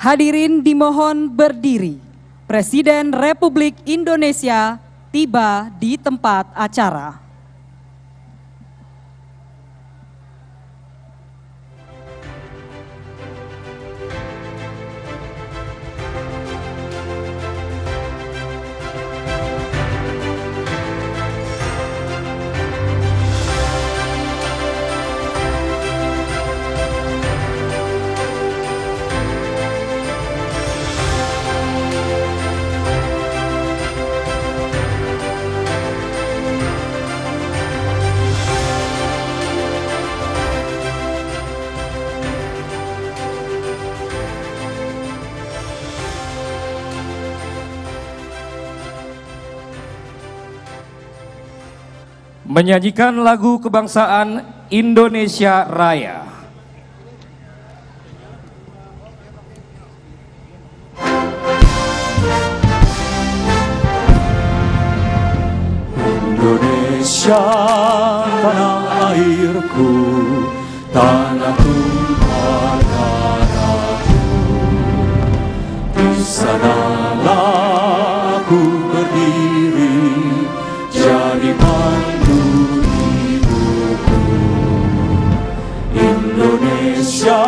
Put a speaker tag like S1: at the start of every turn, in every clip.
S1: Hadirin dimohon berdiri. Presiden Republik Indonesia tiba di tempat acara.
S2: Menyanyikan lagu kebangsaan Indonesia Raya.
S3: Indonesia tanah airku, tanah tumpah darahku. Di sanalah aku berdiri, jadi pandu hidupku. Indonesia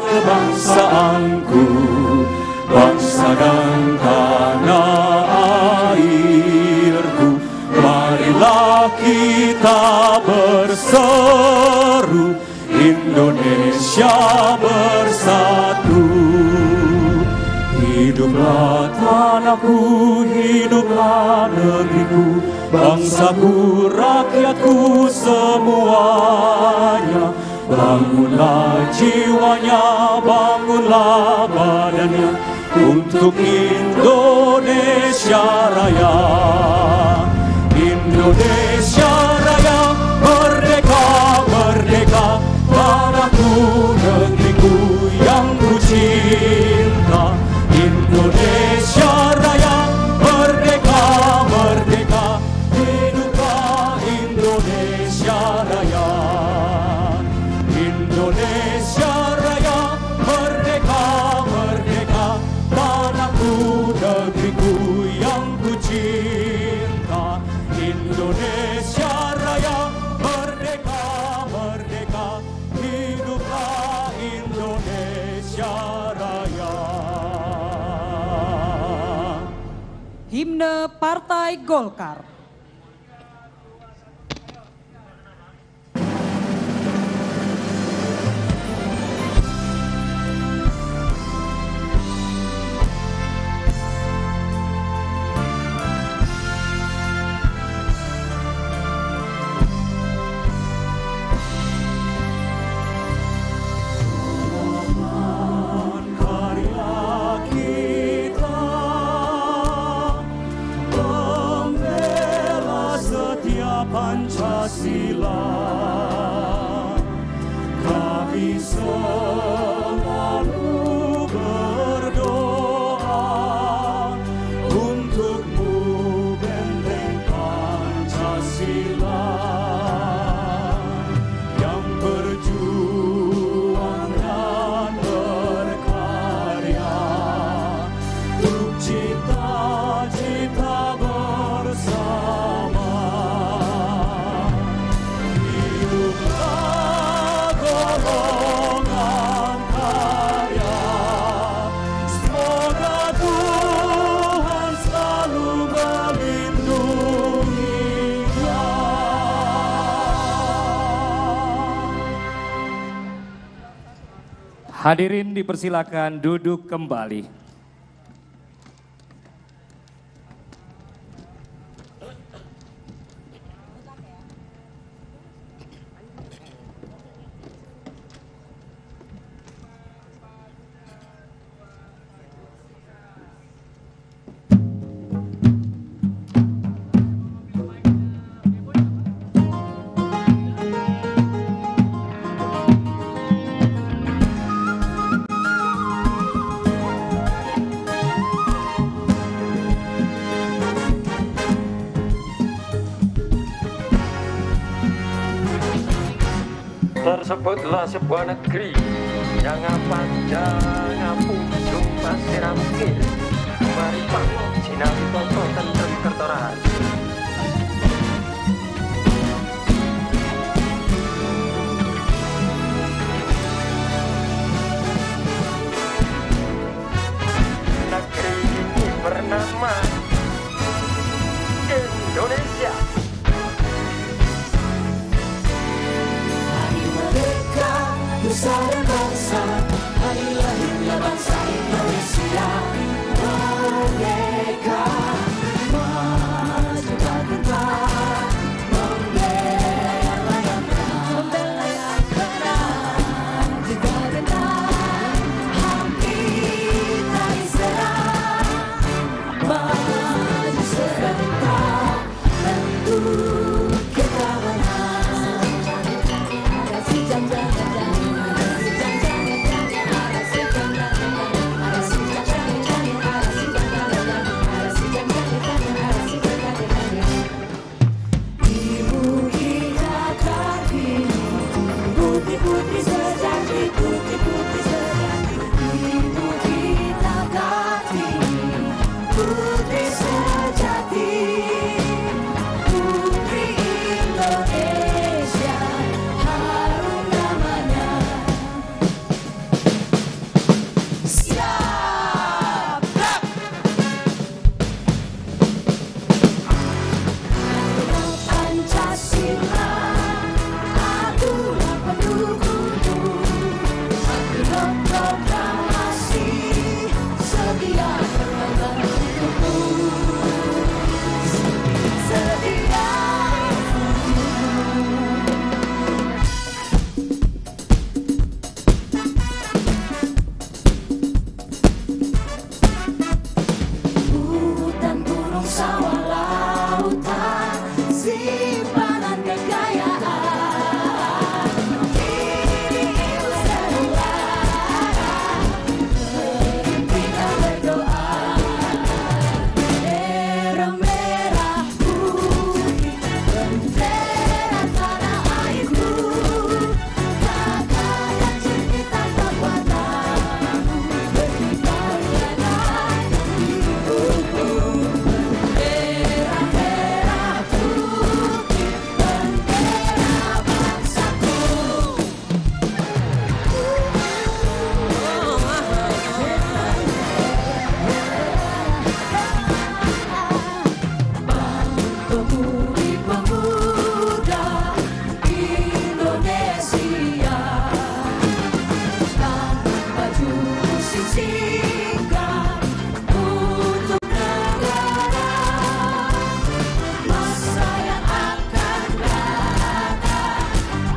S3: kebangsaanku, bangsa dan tanah airku. Marilah kita berseru, Indonesia bersatu. Hiduplah tanahku, hiduplah negeriku, bangsaku, rakyatku semuanya. Bangunlah jiwanya, bangunlah badannya, untuk Indonesia Raya. Indonesia Raya, merdeka, merdeka, tanahku, negeriku yang ku cinta. Indonesia Raya, merdeka, merdeka, hiduplah Indonesia Raya. Indonesia Raya, merdeka, merdeka, tanahku, negeriku yang ku cinta. Indonesia Raya, merdeka, merdeka, hiduplah Indonesia Raya.
S1: Himne Partai Golkar.
S3: Pancasila, kami selalu berdoa untukmu, benteng Pancasila yang berjuang dan berkarya untuk cita-cita bersama. Golongan karya, semoga Tuhan selalu melindunginya.
S2: Hadirin dipersilakan duduk kembali.
S4: Tersebutlah sebuah negeri yang aman, jangan putus. Masih rampil. Mari panggil sinari toto tentrem kertoran. Negeri ini bernama Indonesia.
S3: Hari merdeka, nusa dan bangsa, hari lahirnya bangsa Indonesia. Merdeka, maju bangkit, membela yang benar, juga benar, hati tak diserah, maju serentak, tentu kita menang. Si jam jam jam jam, si jam jam jam jam, ada si jam jam jam, ada si jam jam jam, ada si jam jam jam, ada si jam jam jam, ada si jam jam jam. Ibu kita Kartini, putri-putri sejati, putri-putri sejati. Ibu kita Kartini, putri sejati, putri Indonesia, harum namanya. Siap, gerak. Pancasila, aturan pendukungku, aturan proklamasi, setia berpegang hidupku, setia. Hutan, gunung, sawah, lautan, simpanan kekayaan. Ini Nusantara, kita berdoa. Bendera merah putih, bendera tanah airku, kakak dan cermitan kekuatanmu, berkibar dengan hidupku. Bendera merah putih, bendera bangsaku. Pemuda Indonesia, tanpa baju sisingkan untuk negara, masa yang akan datang,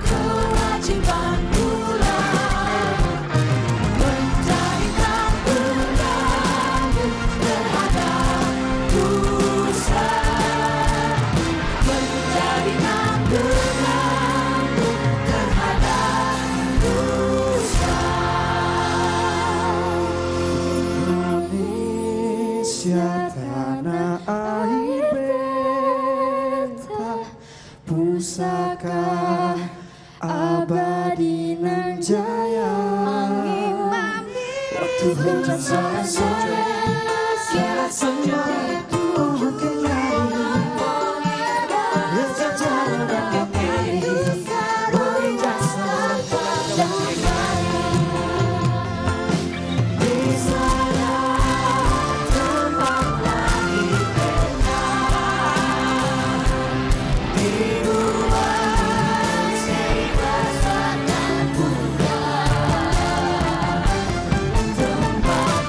S3: kewajiban pula menjadikan pengabdi terhadap dosa, menjadikan pengabdi terhadap dosa.
S5: Indonesia tanah air beta, pusaka abadi nan jaya. Waktu hujan sore-sore, kira senja pohon kenari, berjajar dan kemari, berinjak serta dan kemari. Di sana tempat lahir beta, di luar seri persatuan muda, tempat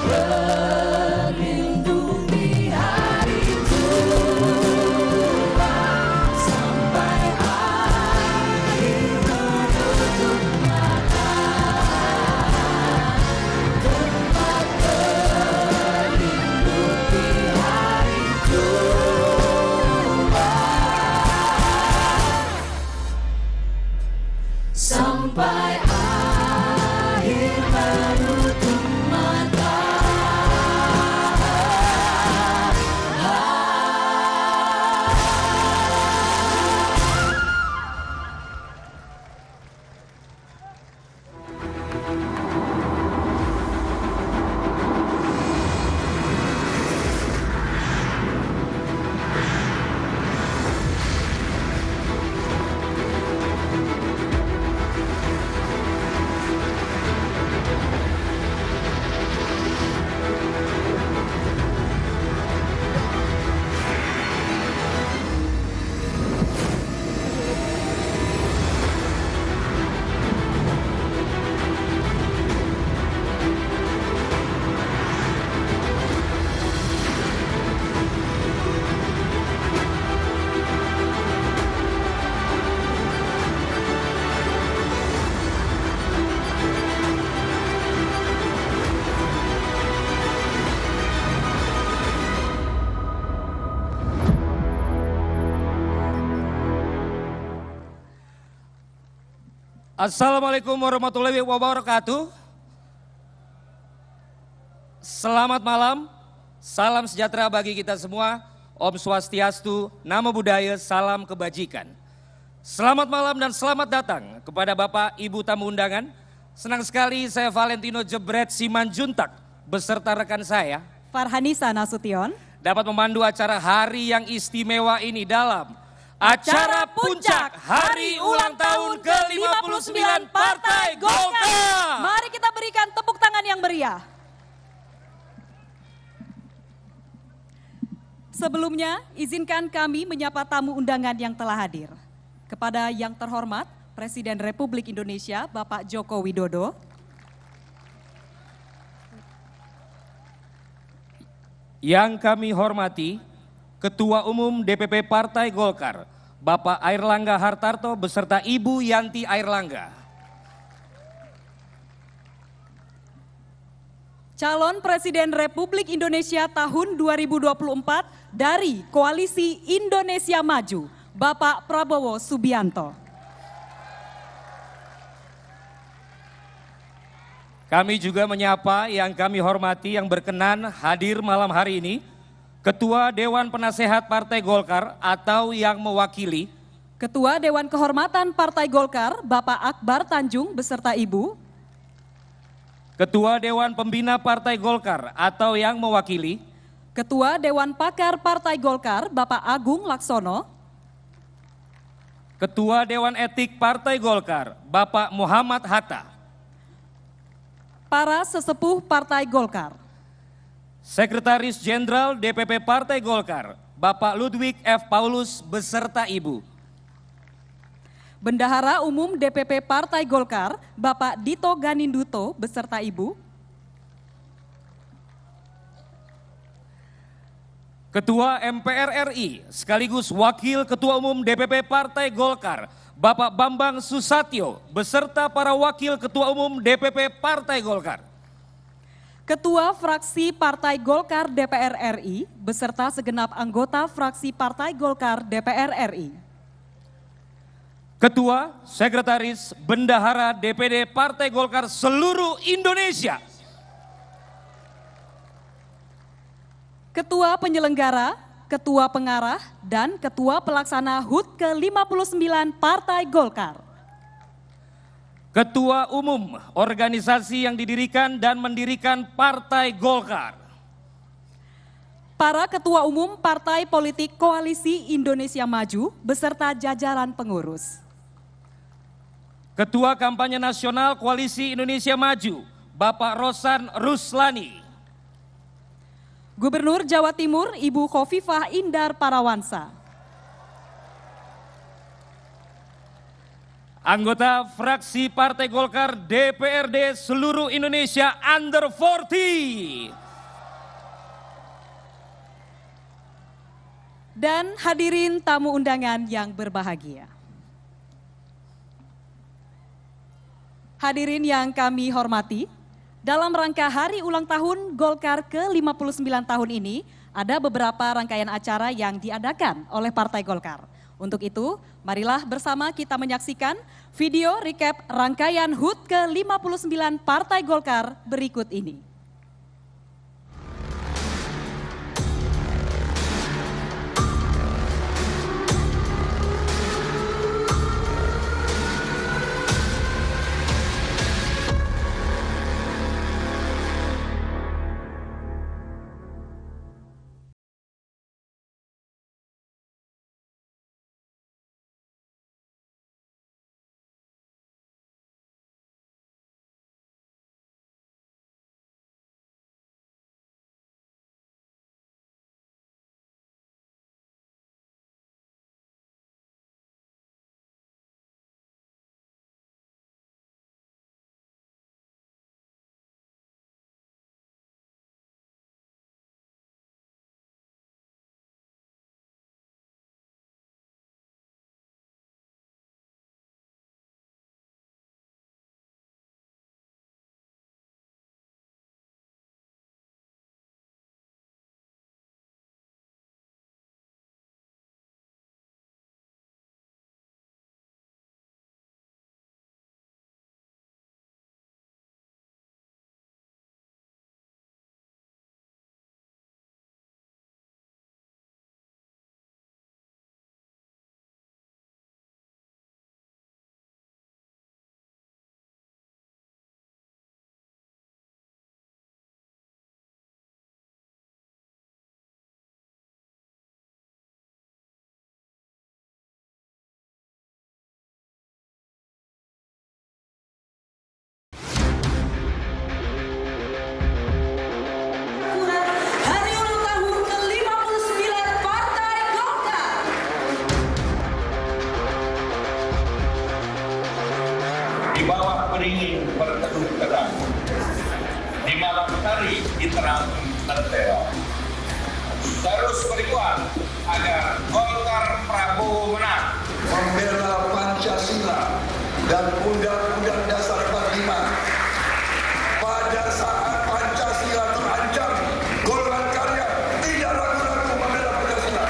S2: Assalamualaikum warahmatullahi wabarakatuh. Selamat malam, salam sejahtera bagi kita semua. Om Swastiastu, Namo Buddhaya, salam kebajikan. Selamat malam dan selamat datang kepada Bapak Ibu tamu undangan. Senang sekali saya Valentino Jebret Simanjuntak beserta rekan saya
S1: Farhanisa Nasution.
S2: dapat memandu acara hari yang istimewa ini dalam acara puncak Hari Ulang Tahun ke-59 Partai Golkar.
S1: Mari kita berikan tepuk tangan yang meriah. Sebelumnya, izinkan kami menyapa tamu undangan yang telah hadir. Kepada yang terhormat, Presiden Republik Indonesia, Bapak Joko Widodo.
S2: Yang kami hormati, Ketua Umum DPP Partai Golkar, Bapak Airlangga Hartarto beserta Ibu Yanti Airlangga.
S1: Calon Presiden Republik Indonesia tahun 2024 dari Koalisi Indonesia Maju, Bapak Prabowo Subianto.
S2: Kami juga menyapa yang kami hormati yang berkenan hadir malam hari ini, Ketua Dewan Penasehat Partai Golkar atau yang mewakili
S1: Ketua Dewan Kehormatan Partai Golkar, Bapak Akbar Tanjung beserta Ibu.
S2: Ketua Dewan Pembina Partai Golkar atau yang mewakili
S1: Ketua Dewan Pakar Partai Golkar, Bapak Agung Laksono.
S2: Ketua Dewan Etik Partai Golkar, Bapak Muhammad Hatta.
S1: Para sesepuh Partai Golkar.
S2: Sekretaris Jenderal DPP Partai Golkar, Bapak Ludwig F. Paulus beserta Ibu.
S1: Bendahara Umum DPP Partai Golkar, Bapak Dito Ganinduto beserta Ibu.
S2: Ketua MPR RI sekaligus Wakil Ketua Umum DPP Partai Golkar, Bapak Bambang Susatyo beserta para Wakil Ketua Umum DPP Partai Golkar.
S1: Ketua Fraksi Partai Golkar DPR RI beserta segenap anggota Fraksi Partai Golkar DPR RI.
S2: Ketua, Sekretaris, Bendahara DPD Partai Golkar seluruh Indonesia.
S1: Ketua Penyelenggara, Ketua Pengarah, dan Ketua Pelaksana HUT ke-59 Partai Golkar.
S2: Ketua Umum organisasi yang didirikan dan mendirikan Partai Golkar.
S1: Para Ketua Umum Partai Politik Koalisi Indonesia Maju beserta jajaran pengurus.
S2: Ketua Kampanye Nasional Koalisi Indonesia Maju, Bapak Rosan Ruslani.
S1: Gubernur Jawa Timur, Ibu Khofifah Indar Parawansa.
S2: Anggota fraksi Partai Golkar DPRD seluruh Indonesia under 40.
S1: Dan hadirin tamu undangan yang berbahagia. Hadirin yang kami hormati, dalam rangka Hari Ulang Tahun Golkar ke-59 tahun ini, ada beberapa rangkaian acara yang diadakan oleh Partai Golkar. Untuk itu, marilah bersama kita menyaksikan video recap rangkaian HUT ke-59 Partai Golkar berikut ini.
S6: di bawah beringin berteduh tenang, di malam hari diterangi lentera. Terus berjuang agar Golkar Prabowo menang.
S7: Membela Pancasila dan Undang-Undang Dasar 45. Pada saat Pancasila terancam, golongan karya tidak ragu-ragu membela Pancasila.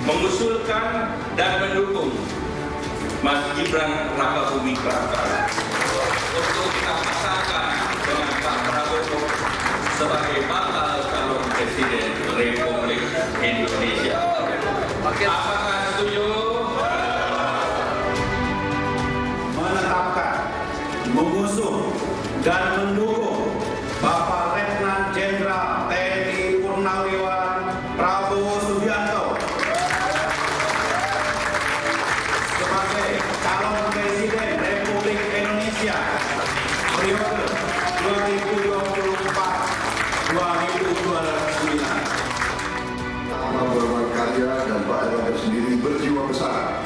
S6: Mengusulkan dan mendukung Mas Gibran Rakabuming Raka untuk kita pasangkan dengan Pak Prabowo sebagai bakal calon presiden Republik Indonesia. Apakah setuju?
S8: Menetapkan, mengusung dan mendukung Bapak Letnan Jenderal TNI Purnawirawan Prabowo Subianto sebagai calon presiden Republik Indonesia periode 2024-2029.
S7: Nama golongan karya dan Pak Erlangga sendiri berjiwa besar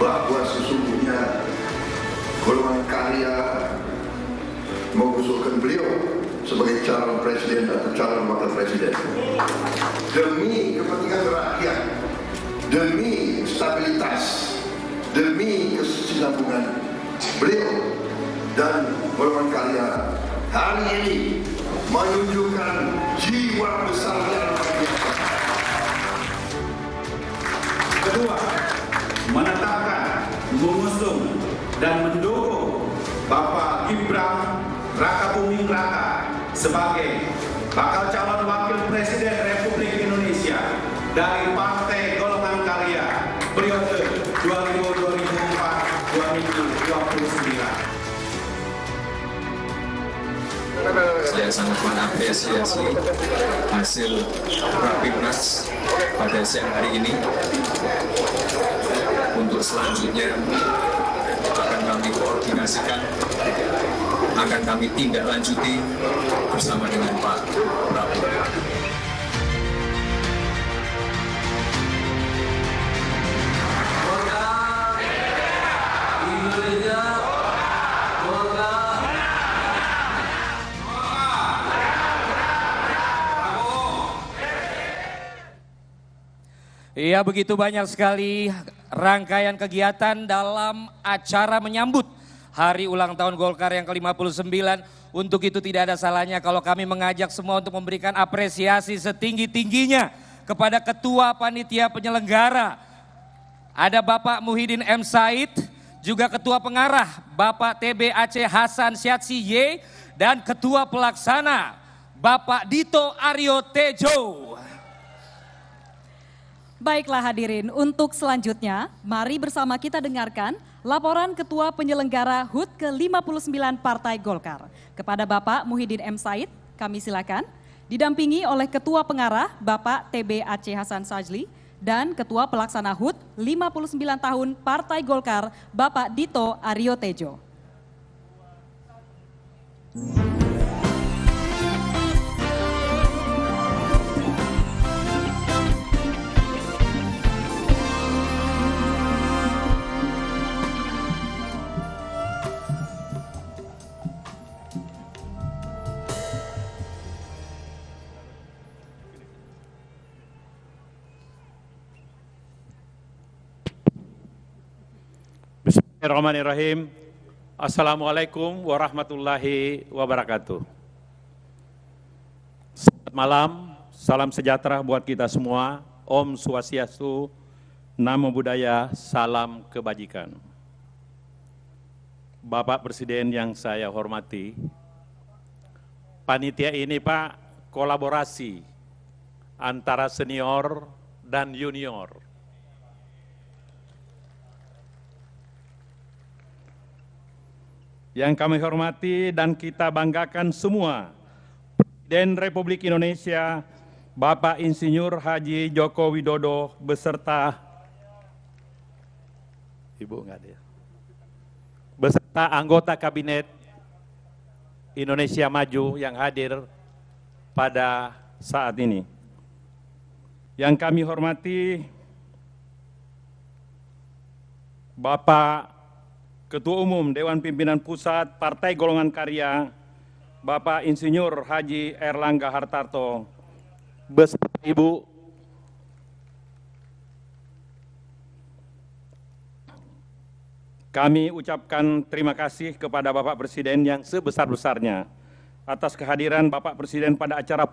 S7: bahwa sesungguhnya golongan karya mengusulkan beliau sebagai calon presiden atau calon wakil presiden demi kepentingan rakyat, demi stabilitas, demi kesinambungan beliau dan golongan karya hari ini menunjukkan jiwa besarnya luar biasa.
S8: Kedua, menetapkan, mengusung dan mendukung Bapak Gibran Rakabuming Raka sebagai bakal calon wakil presiden Republik Indonesia dari Partai Golongan Karya periode 2024-2029.
S9: Saya sangat mengapresiasi hasil Rapimnas pada siang hari ini. Untuk selanjutnya akan kami koordinasikan, akan kami tindak lanjuti bersama dengan Pak Prabowo.
S2: Iya, begitu banyak sekali rangkaian kegiatan dalam acara menyambut Hari Ulang Tahun Golkar yang ke-59. Untuk itu tidak ada salahnya kalau kami mengajak semua untuk memberikan apresiasi setinggi-tingginya kepada Ketua Panitia Penyelenggara. Ada Bapak Muhyiddin M. Said, juga Ketua Pengarah Bapak TB Aceh Hasan Syatsi Y, dan Ketua Pelaksana Bapak Dito Aryo Tejo.
S1: Baiklah hadirin, untuk selanjutnya mari bersama kita dengarkan laporan Ketua Penyelenggara HUT ke-59 Partai Golkar. Kepada Bapak Muhyiddin M. Said, kami silakan. Didampingi oleh Ketua Pengarah Bapak TB Aceh Hasan Sajli dan Ketua Pelaksana HUT 59 tahun Partai Golkar Bapak Dito Aryo Tejo.
S10: Bismillahirrahmanirrahim. Assalamualaikum warahmatullahi wabarakatuh. Selamat malam, salam sejahtera buat kita semua. Om Swastiastu, Namo Buddhaya, salam kebajikan. Bapak Presiden yang saya hormati, panitia ini Pak kolaborasi antara senior dan junior. Yang kami hormati dan kita banggakan semua, Presiden Republik Indonesia Bapak Insinyur Haji Joko Widodo beserta Ibu nggak ada, beserta anggota Kabinet Indonesia Maju yang hadir pada saat ini. Yang kami hormati Bapak Ketua Umum Dewan Pimpinan Pusat Partai Golongan Karya, Bapak Insinyur Haji Erlangga Hartarto, beserta Ibu kami ucapkan terima kasih kepada Bapak Presiden yang sebesar-besarnya atas kehadiran Bapak Presiden pada acara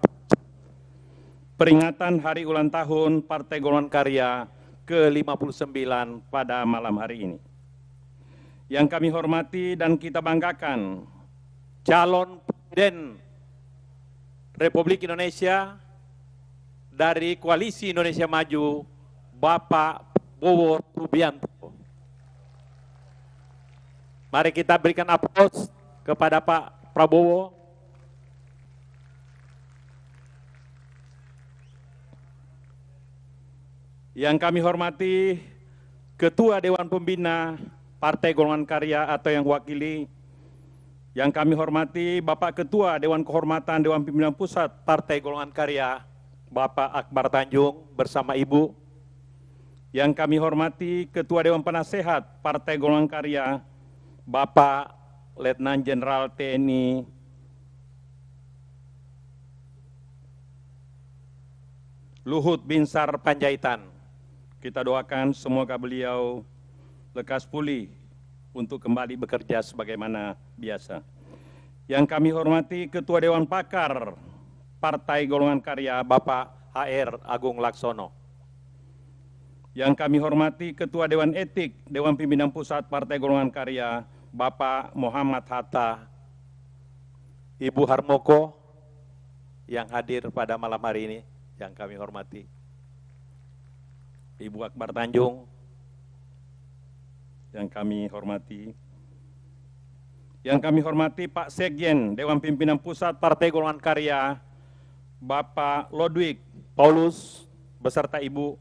S10: peringatan Hari Ulang Tahun Partai Golongan Karya ke-59 pada malam hari ini. Yang kami hormati dan kita banggakan, calon Presiden Republik Indonesia dari Koalisi Indonesia Maju, Bapak Prabowo Subianto. Mari kita berikan aplaus kepada Pak Prabowo. Yang kami hormati Ketua Dewan Pembina Partai Golongan Karya atau yang wakili. Yang kami hormati Bapak Ketua Dewan Kehormatan Dewan Pimpinan Pusat Partai Golongan Karya, Bapak Akbar Tanjung bersama Ibu. Yang kami hormati Ketua Dewan Penasehat Partai Golongan Karya, Bapak Letnan Jenderal TNI Luhut Binsar Panjaitan. Kita doakan semoga beliau lekas pulih untuk kembali bekerja sebagaimana biasa. Yang kami hormati Ketua Dewan Pakar Partai Golongan Karya, Bapak HR Agung Laksono. Yang kami hormati Ketua Dewan Etik Dewan Pimpinan Pusat Partai Golongan Karya, Bapak Muhammad Hatta, Ibu Harmoko yang hadir pada malam hari ini, yang kami hormati. Ibu Akbar Tanjung, yang kami hormati. Yang kami hormati Pak Sekjen Dewan Pimpinan Pusat Partai Golongan Karya, Bapak Lodwig Paulus beserta Ibu.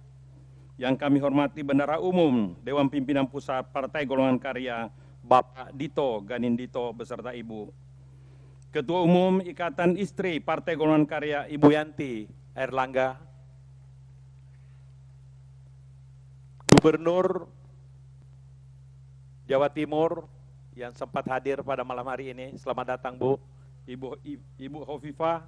S10: Yang kami hormati Bendahara Umum Dewan Pimpinan Pusat Partai Golongan Karya, Bapak Dito Ganindito beserta Ibu. Ketua Umum Ikatan Istri Partai Golongan Karya, Ibu Yanti Erlangga. Gubernur Jawa Timur yang sempat hadir pada malam hari ini. Selamat datang Bu, Ibu Hovifah.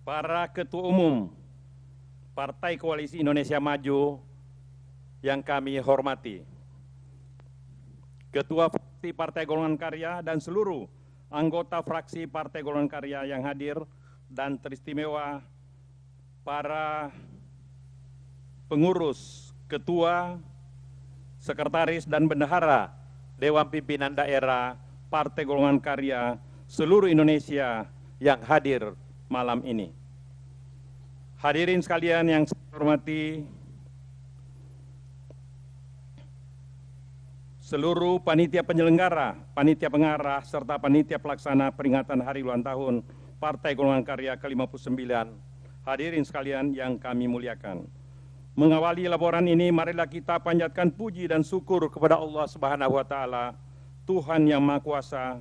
S10: Para Ketua Umum Partai Koalisi Indonesia Maju yang kami hormati. Ketua Fraksi Partai Golongan Karya dan seluruh anggota fraksi Partai Golongan Karya yang hadir, dan teristimewa para pengurus, ketua, sekretaris, dan bendahara Dewan Pimpinan Daerah Partai Golongan Karya seluruh Indonesia yang hadir malam ini. Hadirin sekalian yang saya hormati, seluruh panitia penyelenggara, panitia pengarah, serta panitia pelaksana peringatan Hari Ulang Tahun Partai Golongan Karya ke-59, hadirin sekalian yang kami muliakan. Mengawali laporan ini, marilah kita panjatkan puji dan syukur kepada Allah Subhanahu wa Ta'ala, Tuhan yang Maha Kuasa,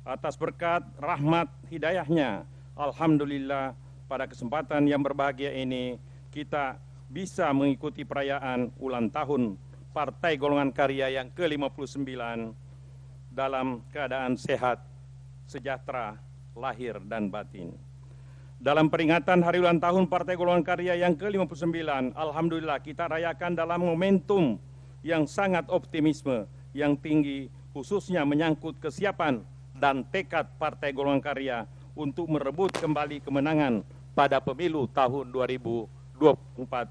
S10: atas berkat rahmat hidayahnya. Alhamdulillah, pada kesempatan yang berbahagia ini kita bisa mengikuti perayaan ulang tahun Partai Golongan Karya yang ke-59 dalam keadaan sehat, sejahtera, lahir dan batin. Dalam peringatan Hari Ulang Tahun Partai Golongan Karya yang ke-59, alhamdulillah kita rayakan dalam momentum yang sangat optimisme yang tinggi, khususnya menyangkut kesiapan dan tekad Partai Golongan Karya untuk merebut kembali kemenangan pada pemilu tahun 2024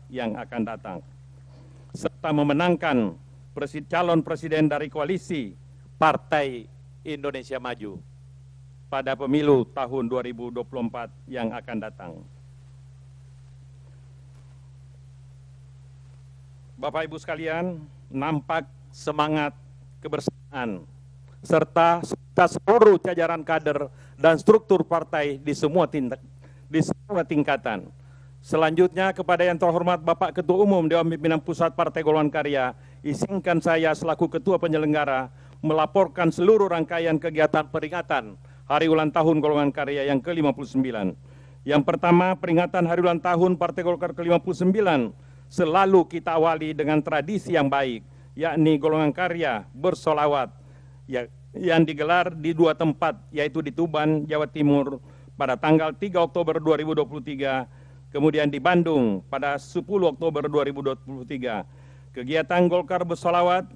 S10: yang akan datang. serta memenangkan calon presiden dari koalisi Partai Indonesia Maju pada pemilu tahun 2024 yang akan datang. Bapak Ibu sekalian, nampak semangat kebersamaan serta seluruh jajaran kader dan struktur partai di semua tingkatan. Selanjutnya kepada yang terhormat Bapak Ketua Umum Dewan Pimpinan Pusat Partai Golongan Karya, izinkan saya selaku Ketua Penyelenggara melaporkan seluruh rangkaian kegiatan peringatan Hari Ulang Tahun Golongan Karya yang ke-59. Yang pertama, peringatan Hari Ulang Tahun Partai Golkar ke-59 selalu kita awali dengan tradisi yang baik, yakni golongan karya bersolawat yang digelar di dua tempat, yaitu di Tuban, Jawa Timur pada tanggal 3 Oktober 2023, kemudian di Bandung pada 10 Oktober 2023. Kegiatan Golkar bersolawat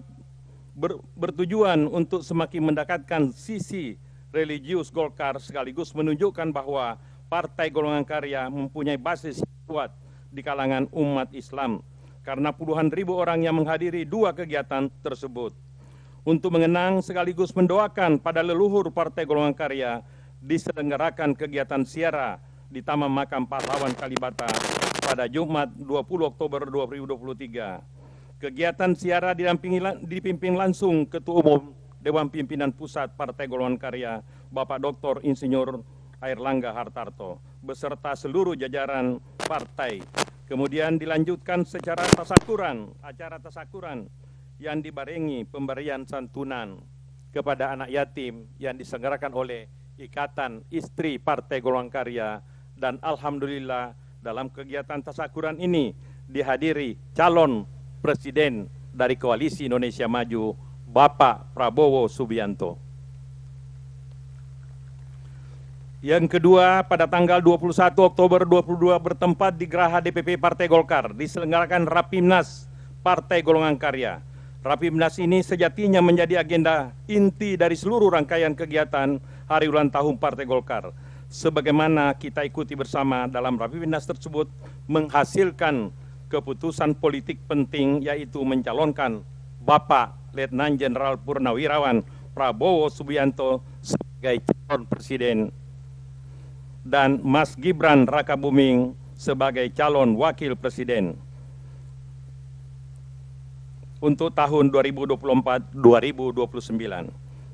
S10: bertujuan untuk semakin mendekatkan sisi religius Golkar sekaligus menunjukkan bahwa Partai Golongan Karya mempunyai basis kuat di kalangan umat Islam karena puluhan ribu orang yang menghadiri dua kegiatan tersebut. Untuk mengenang sekaligus mendoakan pada leluhur Partai Golongan Karya diselenggarakan kegiatan ziarah di Taman Makam Pahlawan Kalibata pada Jumat 20 Oktober 2023. Kegiatan ziarah dipimpin langsung Ketua Umum Dewan Pimpinan Pusat Partai Golongan Karya Bapak Dr. Insinyur Airlangga Hartarto beserta seluruh jajaran partai. Kemudian dilanjutkan secara acara tasakuran yang dibarengi pemberian santunan kepada anak yatim yang diselenggarakan oleh Ikatan Istri Partai Golongan Karya. Dan alhamdulillah dalam kegiatan tasakuran ini dihadiri calon presiden dari Koalisi Indonesia Maju, Bapak Prabowo Subianto. Yang kedua, pada tanggal 21 Oktober 2022 bertempat di Geraha DPP Partai Golkar diselenggarakan Rapimnas Partai Golongan Karya. Rapimnas ini sejatinya menjadi agenda inti dari seluruh rangkaian kegiatan Hari Ulang Tahun Partai Golkar. Sebagaimana kita ikuti bersama dalam Rapimnas tersebut menghasilkan keputusan politik penting, yaitu mencalonkan Bapak Letnan Jenderal Purnawirawan Prabowo Subianto sebagai calon presiden dan Mas Gibran Rakabuming sebagai calon wakil presiden untuk tahun 2024-2029.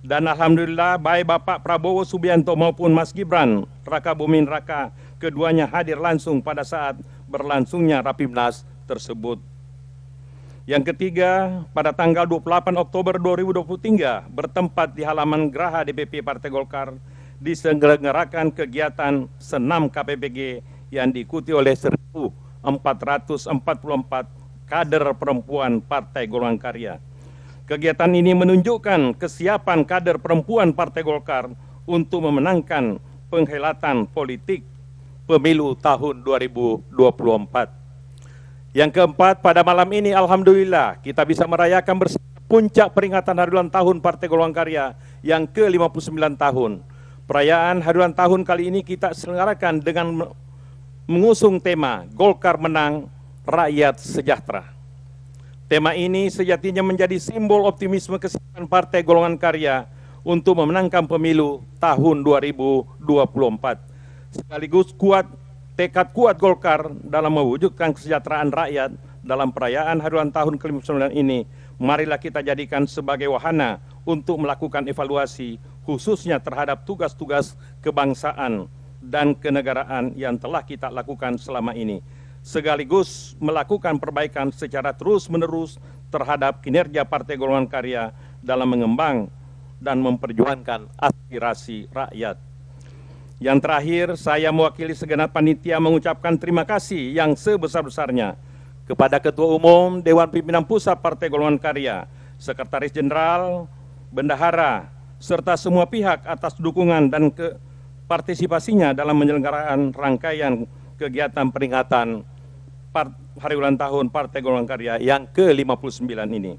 S10: Dan alhamdulillah baik Bapak Prabowo Subianto maupun Mas Gibran Rakabuming Raka keduanya hadir langsung pada saat berlangsungnya Rapimnas tersebut. Yang ketiga, pada tanggal 28 Oktober 2023 bertempat di halaman Geraha DPP Partai Golkar diselenggarakan kegiatan senam KPPG yang diikuti oleh 1.444 kader perempuan Partai Golongan Karya. Kegiatan ini menunjukkan kesiapan kader perempuan Partai Golkar untuk memenangkan penghelatan politik pemilu tahun 2024. Yang keempat, pada malam ini alhamdulillah kita bisa merayakan bersama puncak peringatan Hari Ulang Tahun Partai Golongan Karya yang ke-59 tahun. Perayaan Hari Ulang Tahun kali ini kita selenggarakan dengan mengusung tema Golkar Menang, Rakyat Sejahtera. Tema ini sejatinya menjadi simbol optimisme kesiapan Partai Golongan Karya untuk memenangkan pemilu tahun 2024. Sekaligus tekad kuat Golkar dalam mewujudkan kesejahteraan rakyat dalam perayaan Hari Ulang Tahun ke-59 ini. Marilah kita jadikan sebagai wahana untuk melakukan evaluasi khususnya terhadap tugas-tugas kebangsaan dan kenegaraan yang telah kita lakukan selama ini, sekaligus melakukan perbaikan secara terus-menerus terhadap kinerja Partai Golongan Karya dalam mengembang dan memperjuangkan aspirasi rakyat. Yang terakhir, saya mewakili segenap panitia mengucapkan terima kasih yang sebesar-besarnya kepada Ketua Umum Dewan Pimpinan Pusat Partai Golongan Karya, Sekretaris Jenderal, Bendahara, serta semua pihak atas dukungan dan partisipasinya dalam menyelenggarakan rangkaian kegiatan peringatan Hari Ulang Tahun Partai Golongan Karya yang ke-59 ini.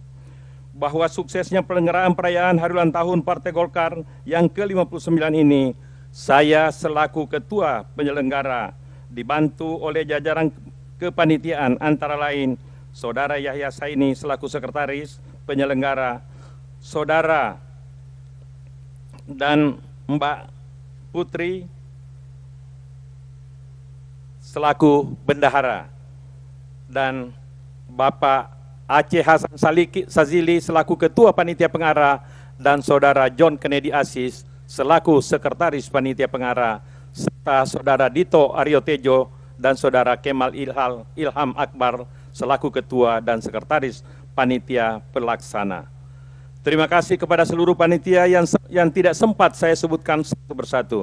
S10: Bahwa suksesnya penyelenggaraan perayaan Hari Ulang Tahun Partai Golkar yang ke-59 ini, saya selaku Ketua Penyelenggara dibantu oleh jajaran kepanitiaan antara lain Saudara Yahya Saini selaku Sekretaris Penyelenggara, Saudara dan Mbak Putri selaku Bendahara, dan Bapak Aceh Hasan Sazili selaku Ketua Panitia Pengarah, dan Saudara John Kennedy Aziz selaku Sekretaris Panitia Pengarah, serta Saudara Dito Aryo Tejo dan Saudara Kemal Ilham Akbar selaku Ketua dan Sekretaris Panitia Pelaksana. Terima kasih kepada seluruh panitia yang tidak sempat saya sebutkan satu persatu.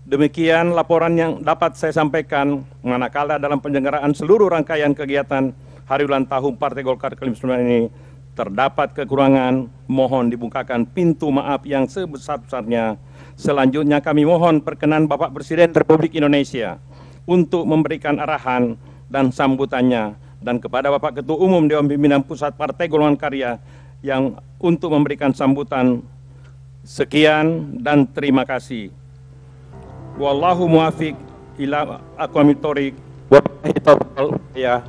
S10: Demikian laporan yang dapat saya sampaikan manakala dalam penyelenggaraan seluruh rangkaian kegiatan Hari Ulang Tahun Partai Golkar ke-59 ini terdapat kekurangan, mohon dibukakan pintu maaf yang sebesar-besarnya. Selanjutnya kami mohon perkenan Bapak Presiden Republik Indonesia untuk memberikan arahan dan sambutannya, dan kepada Bapak Ketua Umum Dewan Pimpinan Pusat Partai Golongan Karya yang untuk memberikan sambutan. Sekian dan terima kasih. Wallahu muwafiq ila aqwamit thoriq.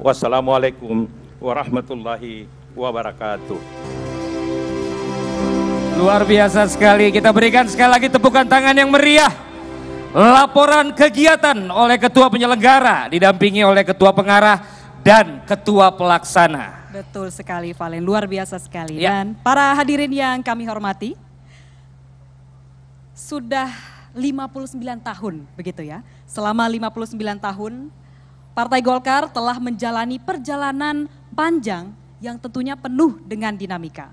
S10: Wassalamualaikum warahmatullahi wabarakatuh.
S2: Luar biasa sekali, kita berikan sekali lagi tepukan tangan yang meriah. Laporan kegiatan oleh Ketua Penyelenggara didampingi oleh Ketua Pengarah dan Ketua Pelaksana.
S1: Betul sekali Valen, luar biasa sekali.
S2: Ya.
S1: Dan para hadirin yang kami hormati, sudah 59 tahun begitu ya. Selama 59 tahun Partai Golkar telah menjalani perjalanan panjang yang tentunya penuh dengan dinamika.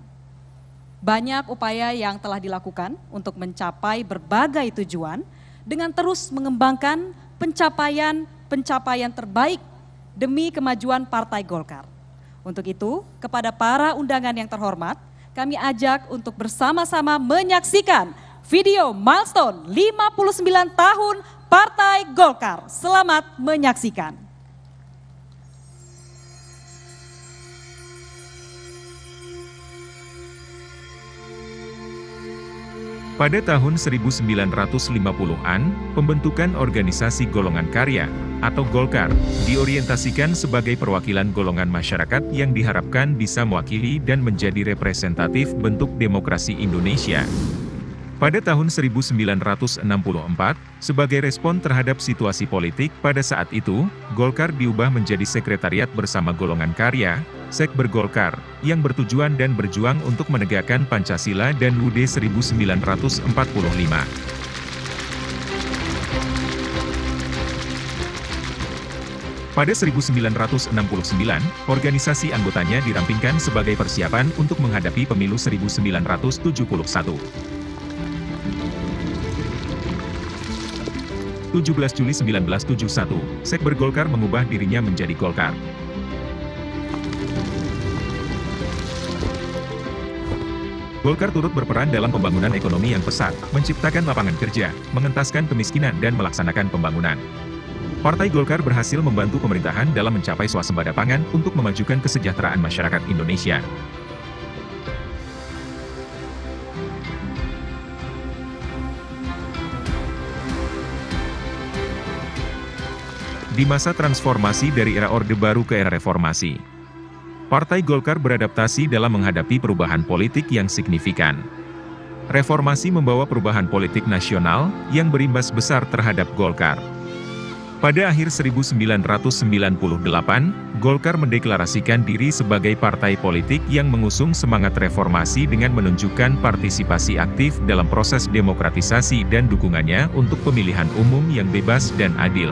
S1: Banyak upaya yang telah dilakukan untuk mencapai berbagai tujuan dengan terus mengembangkan pencapaian terbaik demi kemajuan Partai Golkar. Untuk itu, kepada para undangan yang terhormat, kami ajak untuk bersama-sama menyaksikan video milestone 59 tahun Partai Golkar. Selamat menyaksikan.
S11: Pada tahun 1950-an, pembentukan organisasi golongan karya, atau Golkar, diorientasikan sebagai perwakilan golongan masyarakat yang diharapkan bisa mewakili dan menjadi representatif bentuk demokrasi Indonesia. Pada tahun 1964, sebagai respon terhadap situasi politik pada saat itu, Golkar diubah menjadi Sekretariat Bersama Golongan Karya, Sekber Golkar, yang bertujuan dan berjuang untuk menegakkan Pancasila dan UUD 1945. Pada 1969, organisasi anggotanya dirampingkan sebagai persiapan untuk menghadapi pemilu 1971. 17 Juli 1971, Sekber Golkar mengubah dirinya menjadi Golkar. Golkar turut berperan dalam pembangunan ekonomi yang pesat, menciptakan lapangan kerja, mengentaskan kemiskinan dan melaksanakan pembangunan. Partai Golkar berhasil membantu pemerintahan dalam mencapai swasembada pangan untuk memajukan kesejahteraan masyarakat Indonesia. Di masa transformasi dari era Orde Baru ke era reformasi, Partai Golkar beradaptasi dalam menghadapi perubahan politik yang signifikan. Reformasi membawa perubahan politik nasional yang berimbas besar terhadap Golkar. Pada akhir 1998, Golkar mendeklarasikan diri sebagai partai politik yang mengusung semangat reformasi dengan menunjukkan partisipasi aktif dalam proses demokratisasi dan dukungannya untuk pemilihan umum yang bebas dan adil.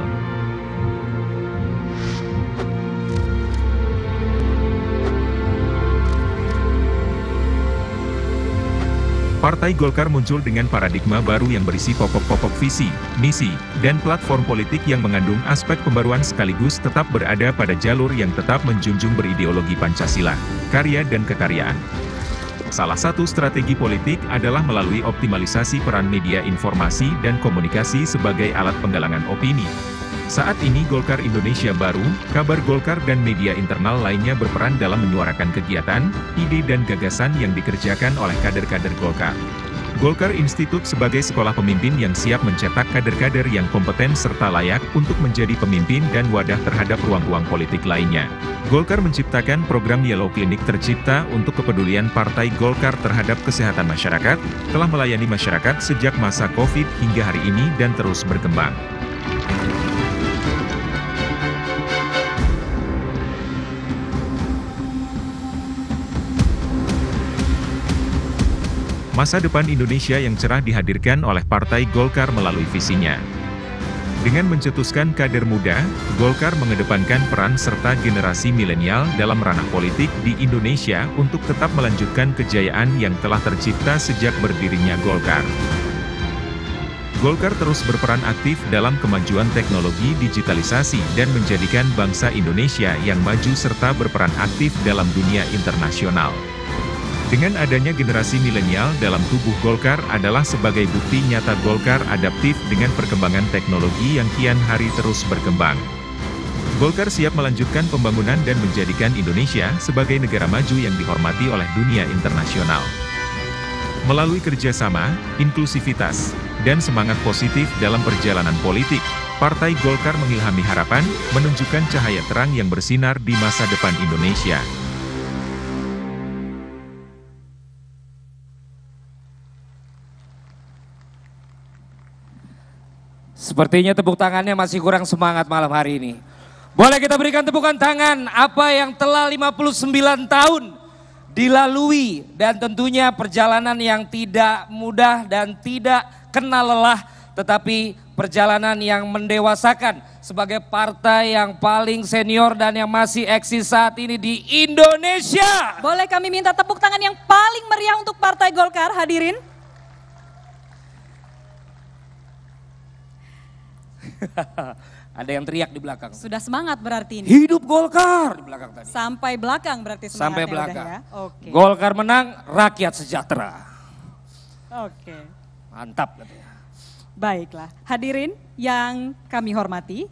S11: Partai Golkar muncul dengan paradigma baru yang berisi pokok-pokok visi, misi, dan platform politik yang mengandung aspek pembaruan sekaligus tetap berada pada jalur yang tetap menjunjung berideologi Pancasila, karya dan kekaryaan. Salah satu strategi politik adalah melalui optimalisasi peran media informasi dan komunikasi sebagai alat penggalangan opini. Saat ini Golkar Indonesia Baru, Kabar Golkar dan media internal lainnya berperan dalam menyuarakan kegiatan, ide dan gagasan yang dikerjakan oleh kader-kader Golkar. Golkar Institute sebagai sekolah pemimpin yang siap mencetak kader-kader yang kompeten serta layak untuk menjadi pemimpin dan wadah terhadap ruang-ruang politik lainnya. Golkar menciptakan program Yellow Clinic tercipta untuk kepedulian Partai Golkar terhadap kesehatan masyarakat, telah melayani masyarakat sejak masa COVID hingga hari ini dan terus berkembang. Masa depan Indonesia yang cerah dihadirkan oleh Partai Golkar melalui visinya. Dengan mencetuskan kader muda, Golkar mengedepankan peran serta generasi milenial dalam ranah politik di Indonesia untuk tetap melanjutkan kejayaan yang telah tercipta sejak berdirinya Golkar. Golkar terus berperan aktif dalam kemajuan teknologi digitalisasi dan menjadikan bangsa Indonesia yang maju serta berperan aktif dalam dunia internasional. Dengan adanya generasi milenial dalam tubuh Golkar adalah sebagai bukti nyata Golkar adaptif dengan perkembangan teknologi yang kian hari terus berkembang. Golkar siap melanjutkan pembangunan dan menjadikan Indonesia sebagai negara maju yang dihormati oleh dunia internasional. Melalui kerjasama, inklusivitas, dan semangat positif dalam perjalanan politik, Partai Golkar mengilhami harapan, menunjukkan cahaya terang yang bersinar di masa depan Indonesia.
S2: Sepertinya tepuk tangannya masih kurang semangat malam hari ini. Boleh kita berikan tepukan tangan apa yang telah 59 tahun dilalui dan tentunya perjalanan yang tidak mudah dan tidak kenal lelah, tetapi perjalanan yang mendewasakan sebagai partai yang paling senior dan yang masih eksis saat ini di Indonesia.
S1: Boleh kami minta tepuk tangan yang paling meriah untuk Partai Golkar, hadirin?
S2: Ada yang teriak di belakang.
S1: Sudah semangat berarti ini.
S2: Hidup Golkar di belakang tadi.
S1: Sampai belakang berarti semangatnya.
S2: Sampai belakang.
S1: Udah ya? Oke.
S2: Golkar menang, rakyat sejahtera.
S1: Oke.
S2: Mantap katanya.
S1: Baiklah, hadirin yang kami hormati,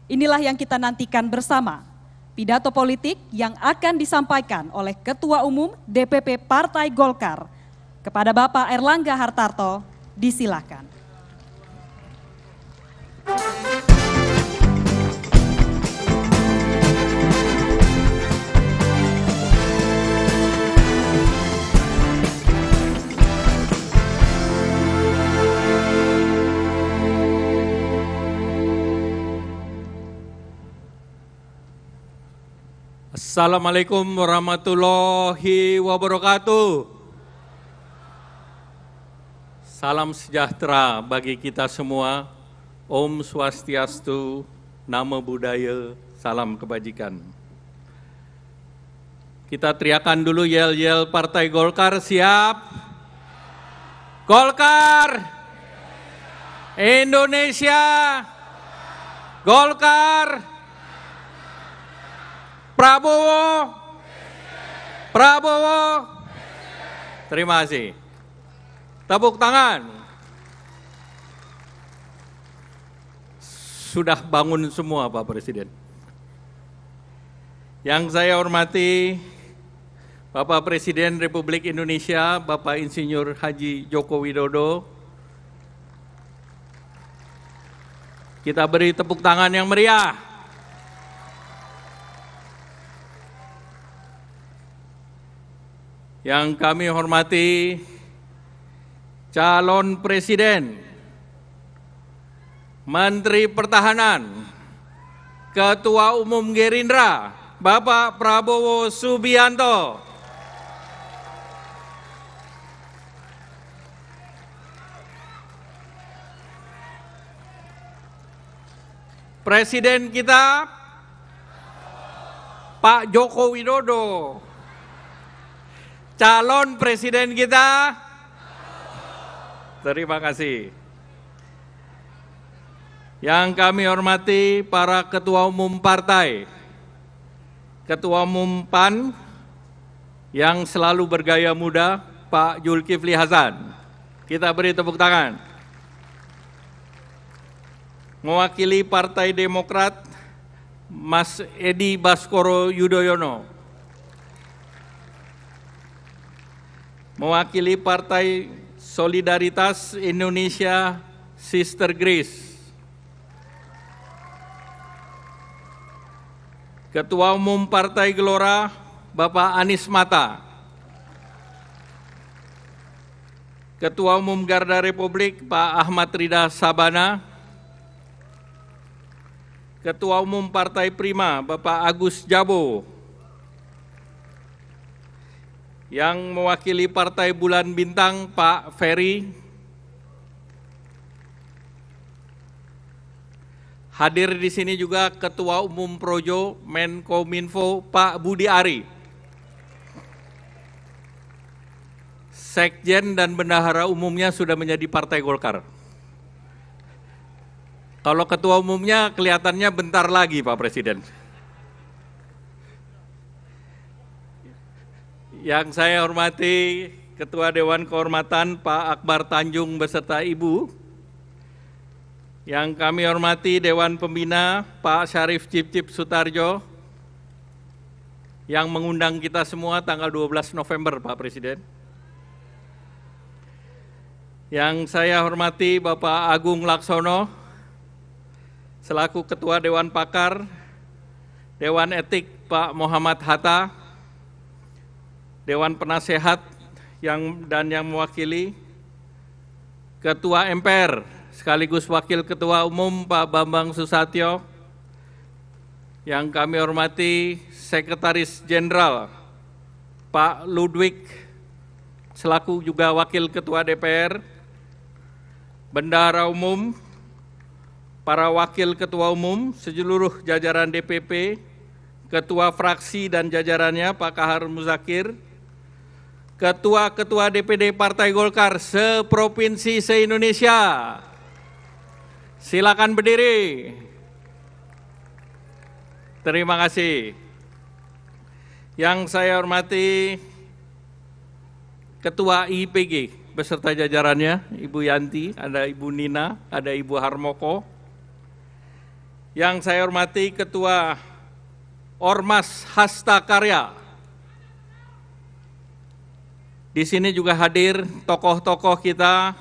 S1: inilah yang kita nantikan bersama. Pidato politik yang akan disampaikan oleh Ketua Umum DPP Partai Golkar. Kepada Bapak Erlangga Hartarto, disilakan.
S12: Assalamualaikum warahmatullahi wabarakatuh. Salam sejahtera bagi kita semua. Om Swastiastu, Namo Buddhaya, salam kebajikan. Kita teriakan dulu yel-yel Partai Golkar, siap? Golkar! Indonesia! Golkar! Prabowo! Prabowo! Terima kasih. Tepuk tangan. Sudah bangun semua Pak Presiden. Yang saya hormati Bapak Presiden Republik Indonesia, Bapak Insinyur Haji Joko Widodo. Kita beri tepuk tangan yang meriah. Yang kami hormati calon Presiden, Menteri Pertahanan, Ketua Umum Gerindra, Bapak Prabowo Subianto. Presiden kita, Pak Joko Widodo. Calon Presiden kita, terima kasih. Yang kami hormati para Ketua Umum Partai, Ketua Umum PAN yang selalu bergaya muda, Pak Zulkifli Hasan. Kita beri tepuk tangan. Mewakili Partai Demokrat, Mas Edi Baskoro Yudhoyono. Mewakili Partai Solidaritas Indonesia Sister Grace. Ketua Umum Partai Gelora Bapak Anies Mata. Ketua Umum Garda Republik Pak Ahmad Rida Sabana. Ketua Umum Partai Prima Bapak Agus Jabo. Yang mewakili Partai Bulan Bintang Pak Ferry. Hadir di sini juga Ketua Umum Projo Menkominfo Pak Budi Ari. Sekjen dan bendahara umumnya sudah menjadi Partai Golkar. Kalau ketua umumnya kelihatannya bentar lagi, Pak Presiden. Yang saya hormati Ketua Dewan Kehormatan Pak Akbar Tanjung beserta Ibu. Yang kami hormati Dewan Pembina Pak Syarif Cip Sutarjo. Yang mengundang kita semua tanggal 12 November, Pak Presiden. Yang saya hormati Bapak Agung Laksono, selaku Ketua Dewan Pakar, Dewan Etik Pak Muhammad Hatta, Dewan Penasehat yang mewakili, Ketua MPR sekaligus Wakil Ketua Umum Pak Bambang Susatyo, yang kami hormati Sekretaris Jenderal Pak Ludwig, selaku juga Wakil Ketua DPR, Bendahara Umum, para Wakil Ketua Umum, seluruh jajaran DPP, Ketua Fraksi dan jajarannya Pak Kahar Muzakir, Ketua-Ketua DPD Partai Golkar seprovinsi se-Indonesia. Silakan berdiri. Terima kasih. Yang saya hormati Ketua IPG beserta jajarannya, Ibu Yanti, ada Ibu Nina, ada Ibu Harmoko. Yang saya hormati Ketua Ormas Hasta Karya. Di sini juga hadir tokoh-tokoh kita,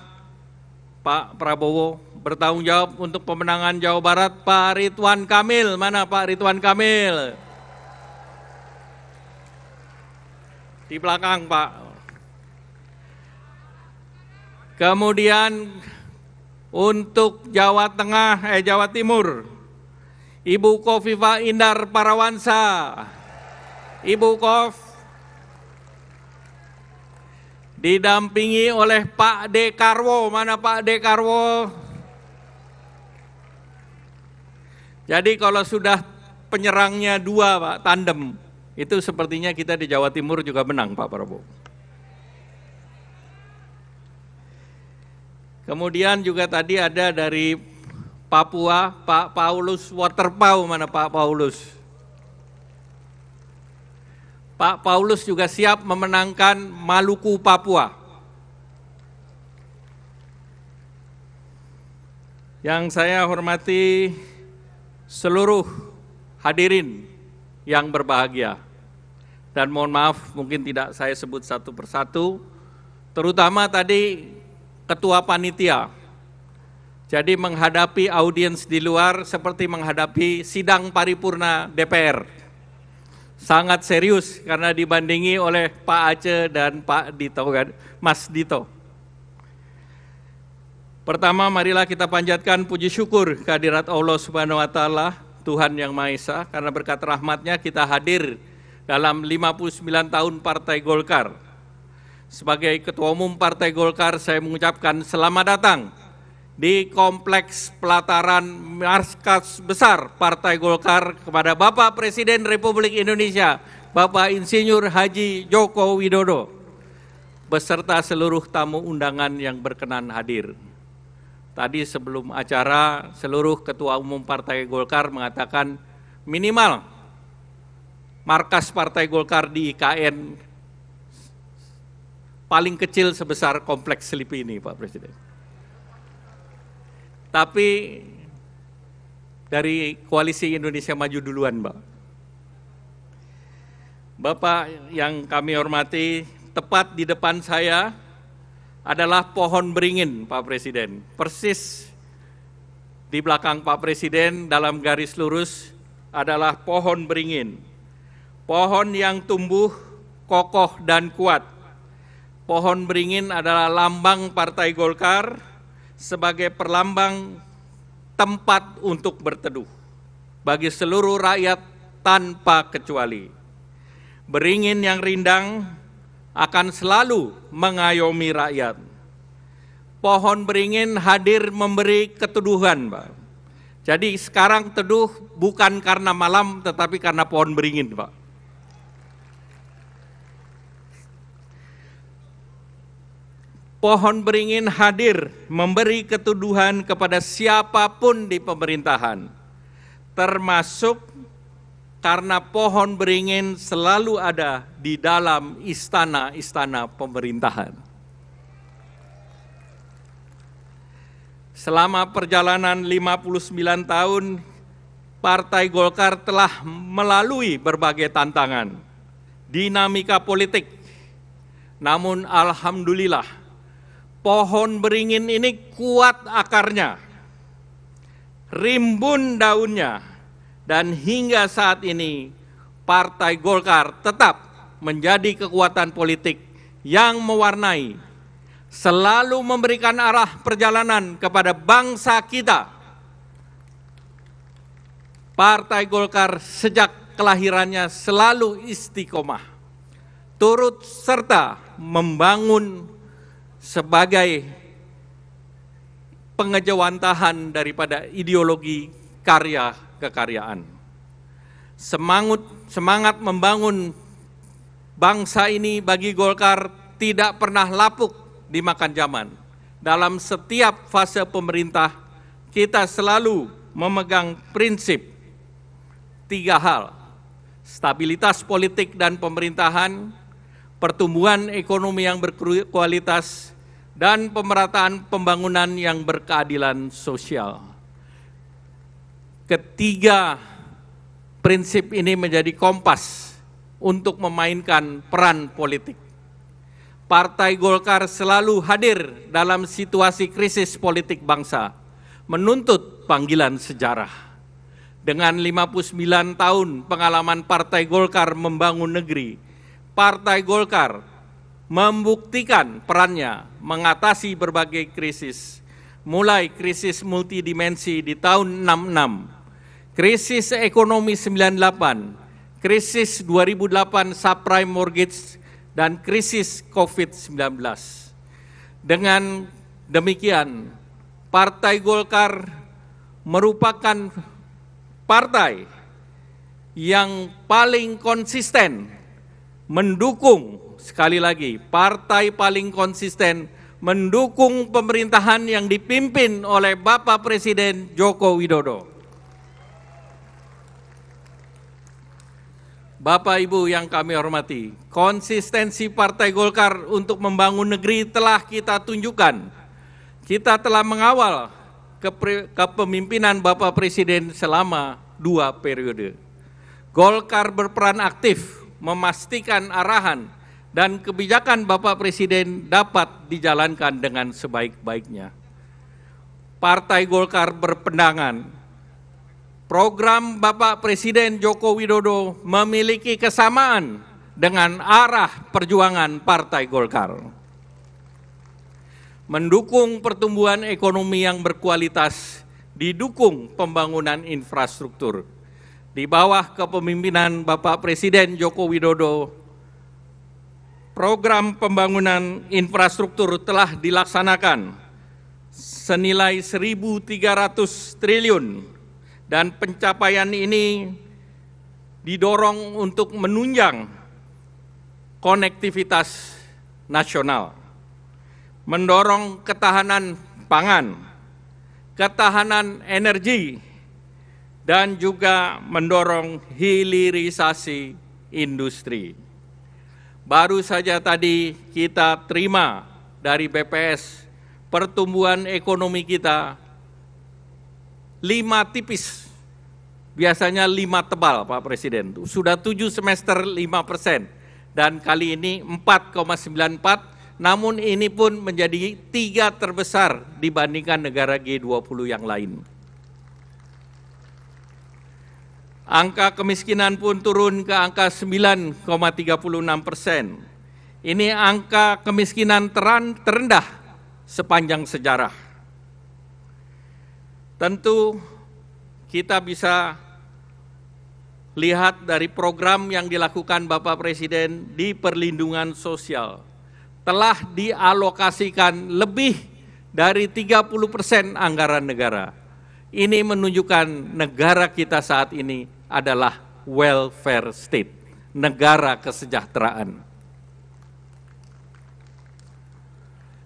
S12: Pak Prabowo bertanggung jawab untuk pemenangan Jawa Barat, Pak Ridwan Kamil. Mana Pak Ridwan Kamil? Di belakang, Pak. Kemudian untuk Jawa Timur, Ibu Kofifa Indar Parawansa. Ibu Kof didampingi oleh Pak Dekarwo. Mana Pak Dekarwo? Jadi kalau sudah penyerangnya dua, Pak, tandem, itu sepertinya kita di Jawa Timur juga menang, Pak Prabowo. Kemudian juga tadi ada dari Papua, Pak Paulus Waterpau. Mana Pak Paulus? Pak Paulus juga siap memenangkan Maluku Papua. Yang saya hormati seluruh hadirin yang berbahagia. Dan mohon maaf mungkin tidak saya sebut satu persatu, terutama tadi Ketua Panitia. Jadi menghadapi audiens di luar seperti menghadapi sidang paripurna DPR. Sangat serius karena dibandingi oleh Pak Aceh dan Pak Dito, Mas Dito. Pertama, marilah kita panjatkan puji syukur kehadirat Allah Subhanahu wa Ta'ala, Tuhan Yang Maha Esa, karena berkat rahmatnya kita hadir dalam 59 tahun Partai Golkar. Sebagai Ketua Umum Partai Golkar, saya mengucapkan selamat datang di Kompleks Pelataran Markas Besar Partai Golkar kepada Bapak Presiden Republik Indonesia, Bapak Insinyur Haji Joko Widodo, beserta seluruh tamu undangan yang berkenan hadir. Tadi sebelum acara, seluruh Ketua Umum Partai Golkar mengatakan minimal markas Partai Golkar di IKN paling kecil sebesar Kompleks Selipi ini, Pak Presiden. Tapi dari Koalisi Indonesia Maju duluan, Mbak. Bapak yang kami hormati, tepat di depan saya adalah pohon beringin, Pak Presiden. Persis di belakang Pak Presiden dalam garis lurus adalah pohon beringin. Pohon yang tumbuh kokoh dan kuat. Pohon beringin adalah lambang Partai Golkar sebagai perlambang tempat untuk berteduh bagi seluruh rakyat tanpa kecuali. Beringin yang rindang akan selalu mengayomi rakyat. Pohon beringin hadir memberi keteduhan, Pak. Jadi sekarang teduh bukan karena malam, tetapi karena pohon beringin, Pak. Pohon beringin hadir memberi keteduhan kepada siapapun di pemerintahan, termasuk karena pohon beringin selalu ada di dalam istana-istana pemerintahan. Selama perjalanan 59 tahun, Partai Golkar telah melalui berbagai tantangan, dinamika politik. Namun alhamdulillah, pohon beringin ini kuat akarnya, rimbun daunnya, dan hingga saat ini Partai Golkar tetap menjadi kekuatan politik yang mewarnai, selalu memberikan arah perjalanan kepada bangsa kita. Partai Golkar sejak kelahirannya selalu istiqomah, turut serta membangun sebagai pengejawantahan daripada ideologi karya kekaryaan. Semangat membangun bangsa ini bagi Golkar tidak pernah lapuk dimakan zaman. Dalam setiap fase pemerintah, kita selalu memegang prinsip 3 hal: stabilitas politik dan pemerintahan, pertumbuhan ekonomi yang berkualitas, dan pemerataan pembangunan yang berkeadilan sosial. Ketiga prinsip ini menjadi kompas untuk memainkan peran politik. Partai Golkar selalu hadir dalam situasi krisis politik bangsa, menuntut panggilan sejarah. Dengan 59 tahun pengalaman Partai Golkar membangun negeri, Partai Golkar membuktikan perannya mengatasi berbagai krisis, mulai krisis multidimensi di tahun 66, krisis ekonomi 98, krisis 2008 subprime mortgage, dan krisis COVID-19. Dengan demikian, Partai Golkar merupakan partai yang paling konsisten mendukung, sekali lagi, partai paling konsisten mendukung pemerintahan yang dipimpin oleh Bapak Presiden Joko Widodo. Bapak Ibu yang kami hormati, konsistensi Partai Golkar untuk membangun negeri telah kita tunjukkan. Kita telah mengawal kepemimpinan Bapak Presiden selama 2 periode. Golkar berperan aktif memastikan arahan dan kebijakan Bapak Presiden dapat dijalankan dengan sebaik-baiknya. Partai Golkar berpendangan, program Bapak Presiden Joko Widodo memiliki kesamaan dengan arah perjuangan Partai Golkar. Mendukung pertumbuhan ekonomi yang berkualitas, didukung pembangunan infrastruktur. Di bawah kepemimpinan Bapak Presiden Joko Widodo, program pembangunan infrastruktur telah dilaksanakan senilai 1.300 triliun dan pencapaian ini didorong untuk menunjang konektivitas nasional, mendorong ketahanan pangan, ketahanan energi, dan juga mendorong hilirisasi industri. Baru saja tadi kita terima dari BPS pertumbuhan ekonomi kita 5 tipis, biasanya 5 tebal Pak Presiden. Sudah 7 semester 5%, dan kali ini 4,94 namun ini pun menjadi 3 terbesar dibandingkan negara G20 yang lain. Angka kemiskinan pun turun ke angka 9,36%. Ini angka kemiskinan terendah sepanjang sejarah. Tentu kita bisa lihat dari program yang dilakukan Bapak Presiden di perlindungan sosial. Telah dialokasikan lebih dari 30% anggaran negara. Ini menunjukkan negara kita saat ini adalah welfare state, negara kesejahteraan.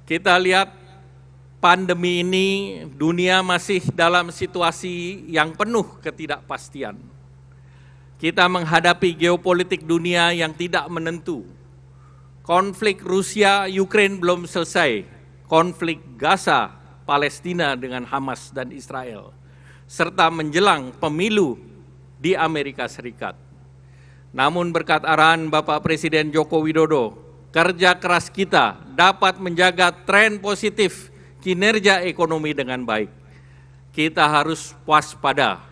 S12: Kita lihat pandemi ini, dunia masih dalam situasi yang penuh ketidakpastian. Kita menghadapi geopolitik dunia yang tidak menentu. Konflik Rusia-Ukraine belum selesai. Konflik Gaza, Palestina dengan Hamas dan Israel. Serta menjelang pemilu di Amerika Serikat. Namun berkat arahan Bapak Presiden Joko Widodo, kerja keras kita dapat menjaga tren positif kinerja ekonomi dengan baik. Kita harus waspada.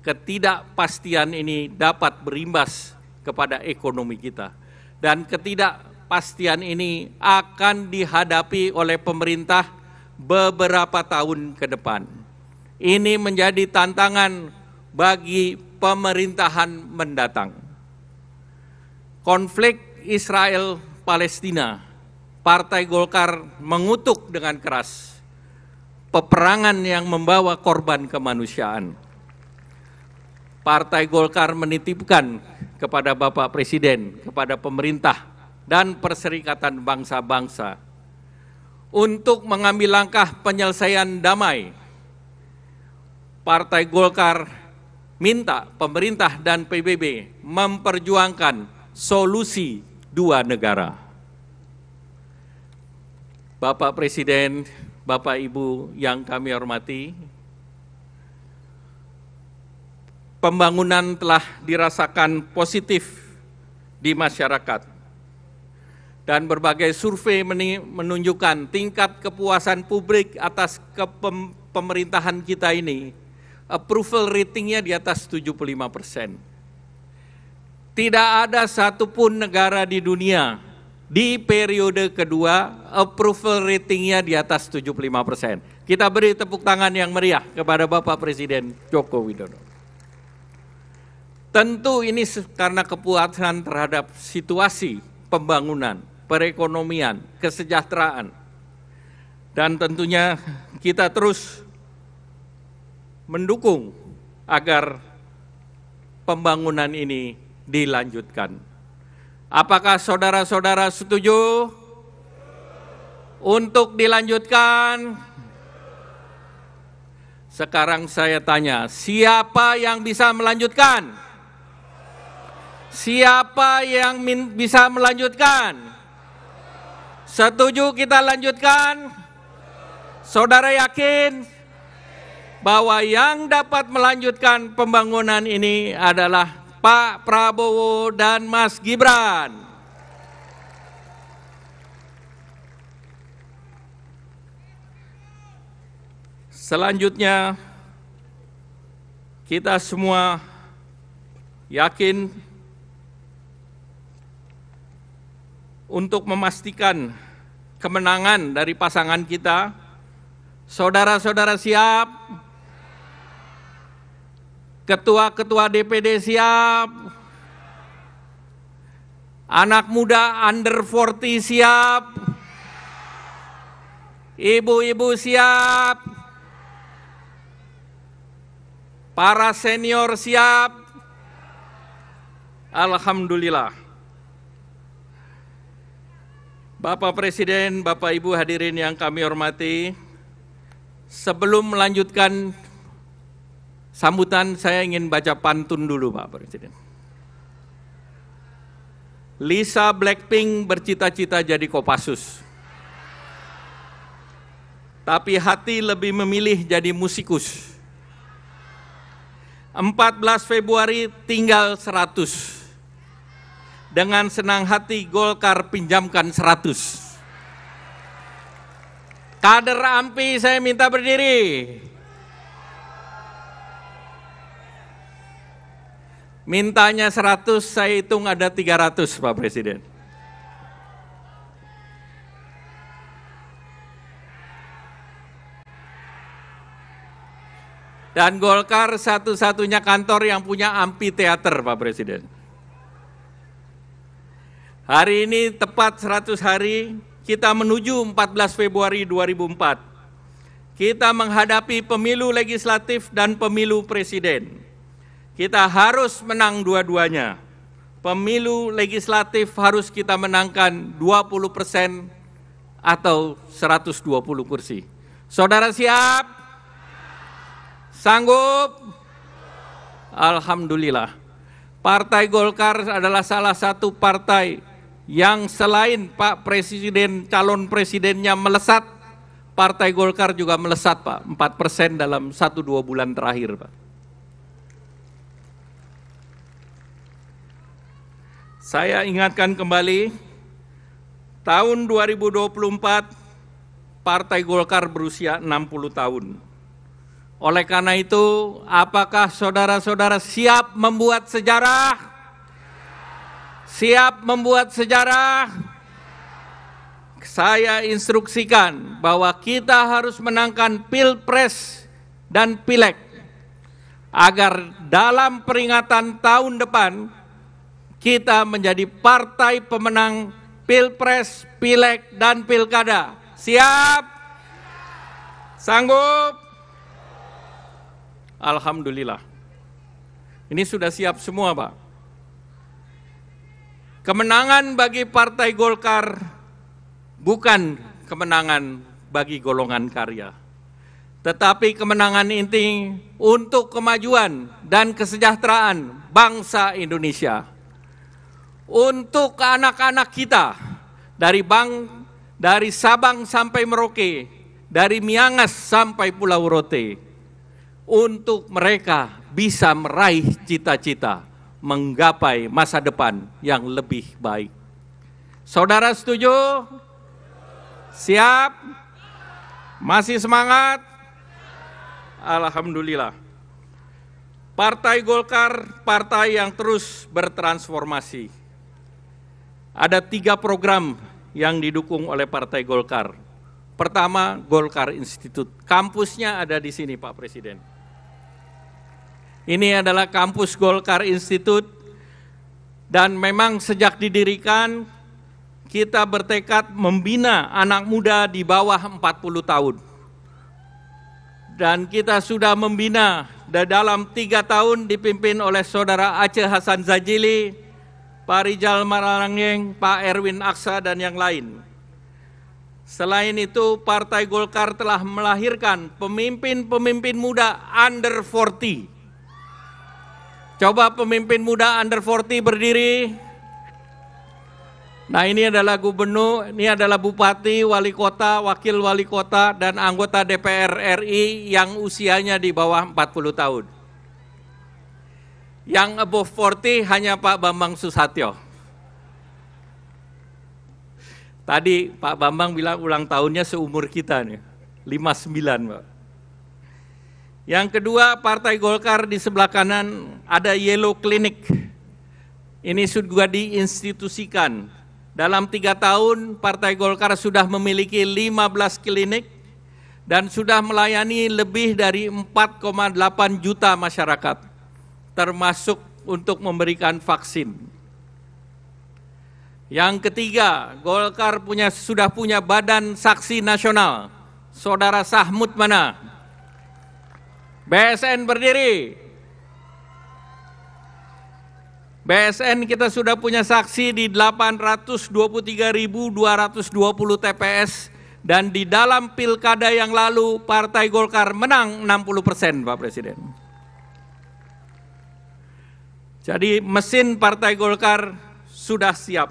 S12: Ketidakpastian ini dapat berimbas kepada ekonomi kita. Dan ketidakpastian ini akan dihadapi oleh pemerintah beberapa tahun ke depan. Ini menjadi tantangan bagi pemerintahan mendatang. Konflik Israel-Palestina, Partai Golkar mengutuk dengan keras peperangan yang membawa korban kemanusiaan. Partai Golkar menitipkan kepada Bapak Presiden, kepada pemerintah dan Perserikatan Bangsa-Bangsa untuk mengambil langkah penyelesaian damai. Partai Golkar minta pemerintah dan PBB memperjuangkan solusi 2 negara. Bapak Presiden, Bapak Ibu yang kami hormati, pembangunan telah dirasakan positif di masyarakat. Dan berbagai survei menunjukkan tingkat kepuasan publik atas pemerintahan kita ini, approval ratingnya di atas 75%. Tidak ada satupun negara di dunia di periode kedua approval ratingnya di atas 75%. Kita beri tepuk tangan yang meriah kepada Bapak Presiden Joko Widodo. Tentu ini karena kepuasan terhadap situasi pembangunan, perekonomian, kesejahteraan. Dan tentunya kita terus mendukung agar pembangunan ini dilanjutkan. Apakah saudara-saudara setuju untuk dilanjutkan? Sekarang saya tanya, siapa yang bisa melanjutkan? Siapa yang bisa melanjutkan? Setuju kita lanjutkan? Saudara yakin bahwa yang dapat melanjutkan pembangunan ini adalah Pak Prabowo dan Mas Gibran? Selanjutnya, kita semua yakin untuk memastikan kemenangan dari pasangan kita. Saudara-saudara siap? Ketua-ketua DPD siap? Anak muda under 40 siap? Ibu-ibu siap? Para senior siap? Alhamdulillah. Bapak Presiden, Bapak Ibu hadirin yang kami hormati, sebelum melanjutkan sambutan, saya ingin baca pantun dulu, Pak Presiden. Lisa Blackpink bercita-cita jadi Kopassus, tapi hati lebih memilih jadi musikus. 14 Februari tinggal 100. Dengan senang hati Golkar pinjamkan 100. Kader AMPI saya minta berdiri. Mintanya 100, saya hitung ada 300 Pak Presiden. Dan Golkar satu-satunya kantor yang punya amphitheater Pak Presiden. Hari ini tepat 100 hari kita menuju 14 Februari 2004. Kita menghadapi pemilu legislatif dan pemilu presiden. Kita harus menang dua-duanya. Pemilu legislatif harus kita menangkan 20% atau 120 kursi. Saudara siap? Sanggup? Alhamdulillah. Partai Golkar adalah salah satu partai yang selain Pak Presiden, calon presidennya melesat, Partai Golkar juga melesat Pak, 4% dalam 1-2 bulan terakhir Pak. Saya ingatkan kembali, tahun 2024 Partai Golkar berusia 60 tahun. Oleh karena itu, apakah saudara-saudara siap membuat sejarah? Siap membuat sejarah? Saya instruksikan bahwa kita harus menangkan Pilpres dan Pileg agar dalam peringatan tahun depan kita menjadi partai pemenang Pilpres, Pileg, dan Pilkada. Siap? Sanggup? Alhamdulillah. Ini sudah siap semua, Pak. Kemenangan bagi Partai Golkar bukan kemenangan bagi golongan karya, tetapi kemenangan ini untuk kemajuan dan kesejahteraan bangsa Indonesia. Untuk anak-anak kita dari Sabang sampai Merauke, dari Miangas sampai Pulau Rote, untuk mereka bisa meraih cita-cita, menggapai masa depan yang lebih baik. Saudara setuju? Siap? Masih semangat? Alhamdulillah. Partai Golkar, partai yang terus bertransformasi. Ada 3 program yang didukung oleh Partai Golkar. Pertama, Golkar Institute. Kampusnya ada di sini, Pak Presiden. Ini adalah kampus Golkar Institute, dan memang sejak didirikan, kita bertekad membina anak muda di bawah 40 tahun. Dan kita sudah membina dalam 3 tahun dipimpin oleh Saudara Aceh Hasan Zajili, Pak Rijal Marangeng, Pak Erwin Aksa, dan yang lain. Selain itu, Partai Golkar telah melahirkan pemimpin-pemimpin muda under 40. Coba pemimpin muda under 40 berdiri. Nah, ini adalah gubernur, ini adalah bupati, wali kota, wakil wali kota, dan anggota DPR RI yang usianya di bawah 40 tahun. Yang above 40 hanya Pak Bambang Susatyo. Tadi Pak Bambang bilang ulang tahunnya seumur kita nih, 59 Pak. Yang kedua, Partai Golkar di sebelah kanan ada Yellow Clinic. Ini sudah diinstitusikan. Dalam 3 tahun, Partai Golkar sudah memiliki 15 klinik dan sudah melayani lebih dari 4,8 juta masyarakat, termasuk untuk memberikan vaksin. Yang ketiga, Golkar sudah punya Badan Saksi Nasional. Saudara Sahmud mana? BSN berdiri. BSN kita sudah punya saksi di 823.220 TPS, dan di dalam pilkada yang lalu Partai Golkar menang 60%, Pak Presiden. Jadi mesin Partai Golkar sudah siap.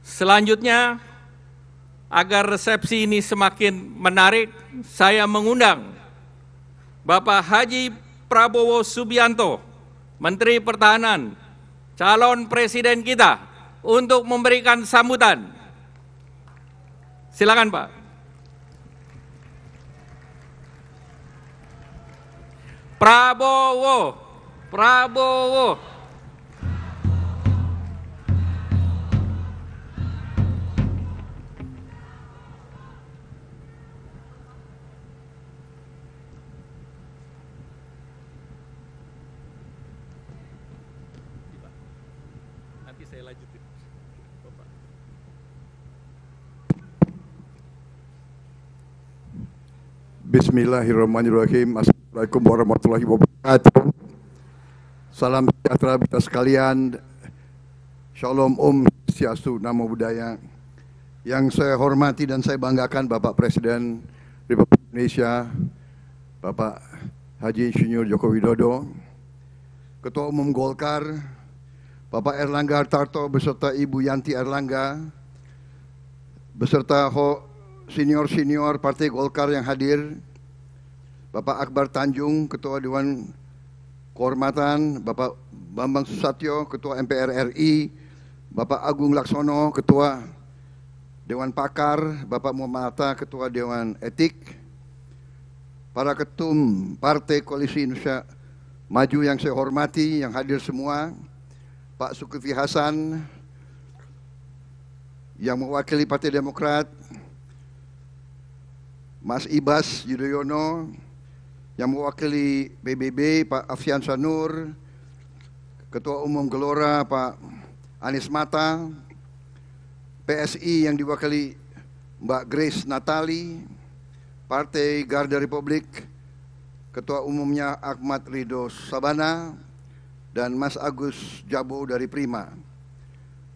S12: Selanjutnya, agar resepsi ini semakin menarik, saya mengundang Bapak Haji Prabowo Subianto, Menteri Pertahanan, calon presiden kita, untuk memberikan sambutan. Silakan Pak. Prabowo. Prabowo. Nanti saya lanjutin.
S7: Bismillahirrahmanirrahim. Assalamualaikum warahmatullahi wabarakatuh. Salam sejahtera kita sekalian. Shalom Om Swastiastu, Namo Buddhaya. Yang saya hormati dan saya banggakan Bapak Presiden Republik Indonesia, Bapak Haji Insinyur Joko Widodo, Ketua Umum Golkar, Bapak Erlangga Hartarto beserta Ibu Yanti Erlangga, beserta senior-senior Partai Golkar yang hadir, Bapak Akbar Tanjung, Ketua Dewan Kehormatan, Bapak Bambang Susatyo, Ketua MPR RI, Bapak Agung Laksono, Ketua Dewan Pakar, Bapak Muhammad Hatta, Ketua Dewan Etik, para ketum Partai Koalisi Indonesia Maju yang saya hormati, yang hadir semua, Pak Zulkifli Hasan yang mewakili Partai Demokrat, Mas Ibas Yudhoyono yang mewakili PBB, Pak Afyan Sanur, Ketua Umum Gelora Pak Anies Mata, PSI yang diwakili Mbak Grace Natali, Partai Garda Republik, Ketua Umumnya Ahmad Ridho Sabana, dan Mas Agus Jabo dari Prima.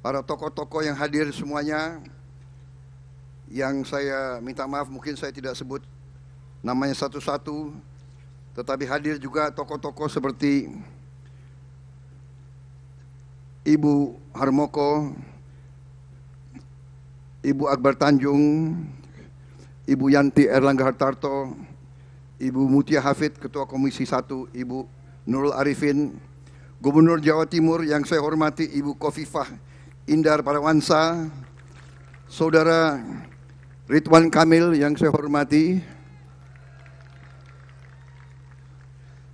S7: Para tokoh-tokoh yang hadir semuanya, yang saya minta maaf mungkin saya tidak sebut namanya satu-satu, tetapi hadir juga tokoh-tokoh seperti Ibu Harmoko, Ibu Akbar Tanjung, Ibu Yanti Erlangga Hartarto, Ibu Mutia Hafid, Ketua Komisi 1, Ibu Nurul Arifin, Gubernur Jawa Timur yang saya hormati Ibu Khofifah Indar Parawansa, Saudara Ridwan Kamil yang saya hormati,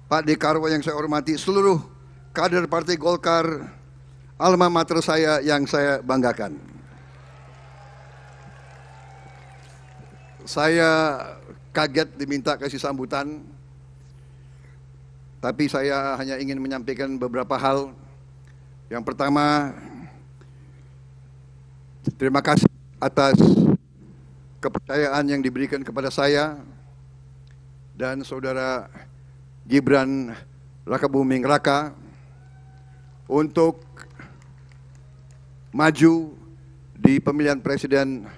S7: Pak Dekarwo yang saya hormati, seluruh kader Partai Golkar, alma mater saya yang saya banggakan. Saya kaget diminta kasih sambutan, tapi saya hanya ingin menyampaikan beberapa hal. Yang pertama, terima kasih atas kepercayaan yang diberikan kepada saya dan Saudara Gibran Rakabuming Raka untuk maju di pemilihan presiden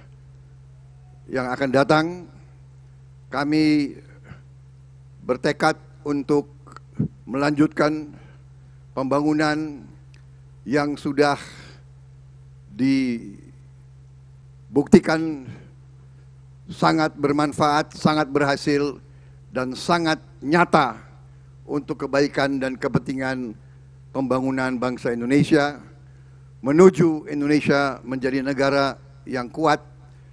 S7: yang akan datang. Kami bertekad untuk melanjutkan pembangunan yang sudah dibuktikan sangat bermanfaat, sangat berhasil, dan sangat nyata untuk kebaikan dan kepentingan pembangunan bangsa Indonesia, menuju Indonesia menjadi negara yang kuat,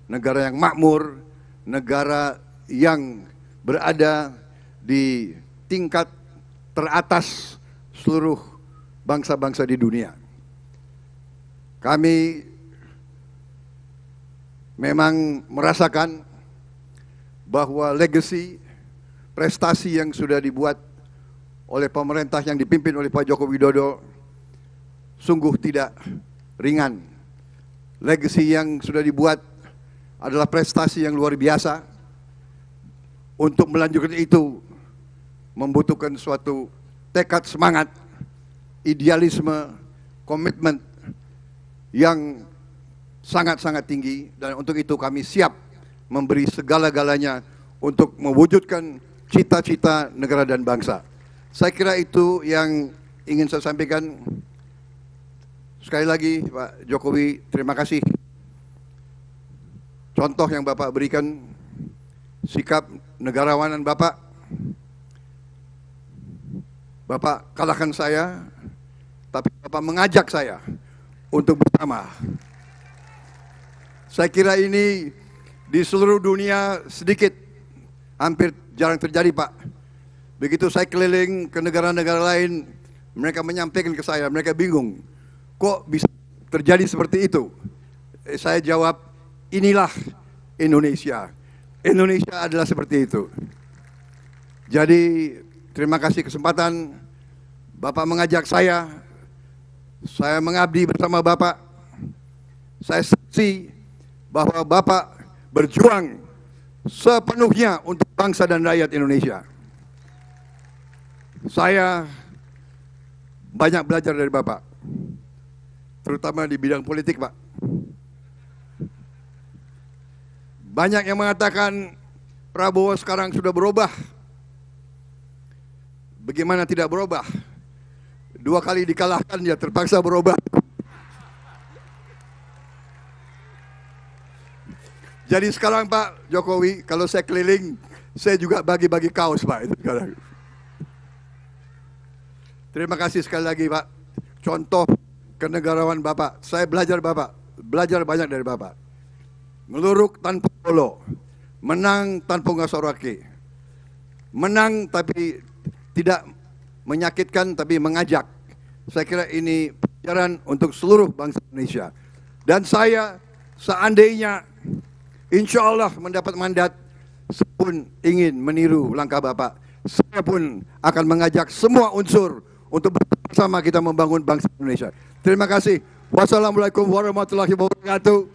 S7: negara yang makmur, negara yang berada di tingkat teratas seluruh bangsa-bangsa di dunia. Kami memang merasakan bahwa legacy, prestasi yang sudah dibuat oleh pemerintah yang dipimpin oleh Pak Joko Widodo sungguh tidak ringan. Legacy yang sudah dibuat adalah prestasi yang luar biasa. Untuk melanjutkan itu membutuhkan suatu tekad semangat, idealisme, komitmen yang sangat-sangat tinggi, dan untuk itu kami siap memberi segala-galanya untuk mewujudkan cita-cita negara dan bangsa. Saya kira itu yang ingin saya sampaikan. Sekali lagi Pak Jokowi, terima kasih. Contoh yang Bapak berikan, sikap negarawanan Bapak. Bapak kalahkan saya, tapi Bapak mengajak saya untuk bersama. Saya kira ini di seluruh dunia sedikit, hampir jarang terjadi Pak. Begitu saya keliling ke negara-negara lain, mereka menyampaikan ke saya, mereka bingung. Kok bisa terjadi seperti itu? Saya jawab, inilah Indonesia. Indonesia adalah seperti itu. Jadi terima kasih kesempatan Bapak mengajak saya mengabdi bersama Bapak. Saya saksi bahwa Bapak berjuang sepenuhnya untuk bangsa dan rakyat Indonesia. Saya banyak belajar dari Bapak, terutama di bidang politik, Pak. Banyak yang mengatakan Prabowo sekarang sudah berubah. Bagaimana tidak berubah? 2 kali dikalahkan dia terpaksa berubah. Jadi sekarang Pak Jokowi, kalau saya keliling, saya juga bagi-bagi kaos, Pak, itu sekarang. Terima kasih sekali lagi, Pak. Contoh kenegarawan Bapak. Saya belajar Bapak, belajar banyak dari Bapak. Ngeluruk tanpa polo, menang tanpa ngasorake. Menang tapi tidak menyakitkan, tapi mengajak. Saya kira ini pelajaran untuk seluruh bangsa Indonesia. Dan saya seandainya insya Allah mendapat mandat, saya pun ingin meniru langkah Bapak. Saya pun akan mengajak semua unsur untuk bersama kita membangun bangsa Indonesia. Terima kasih. Wassalamualaikum warahmatullahi wabarakatuh.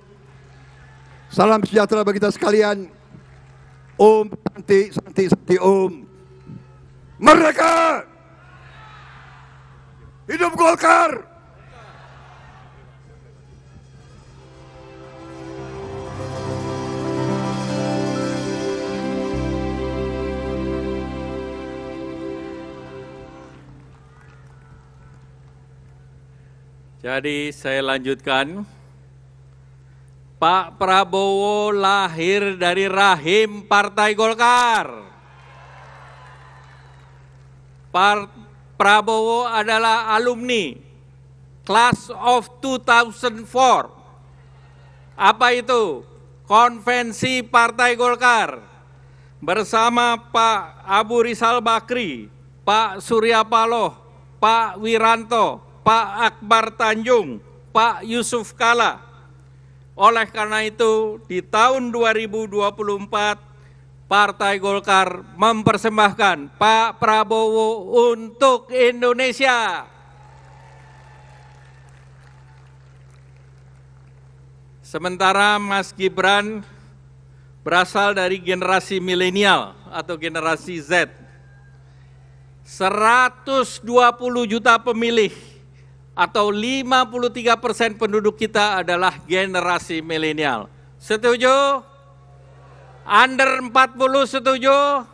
S7: Salam sejahtera bagi kita sekalian. Om Santi, Santi, Santi Om. Merdeka! Hidup Golkar!
S12: Jadi saya lanjutkan. Pak Prabowo lahir dari rahim Partai Golkar. Prabowo adalah alumni Class of 2004. Apa itu? Konvensi Partai Golkar. Bersama Pak Abu Rizal Bakri, Pak Surya Paloh, Pak Wiranto, Pak Akbar Tanjung, Pak Yusuf Kala. Oleh karena itu, di tahun 2024, Partai Golkar mempersembahkan Pak Prabowo untuk Indonesia. Sementara Mas Gibran berasal dari generasi milenial atau generasi Z. 120 juta pemilih atau 53% penduduk kita adalah generasi milenial. Setuju? Under 40 setuju?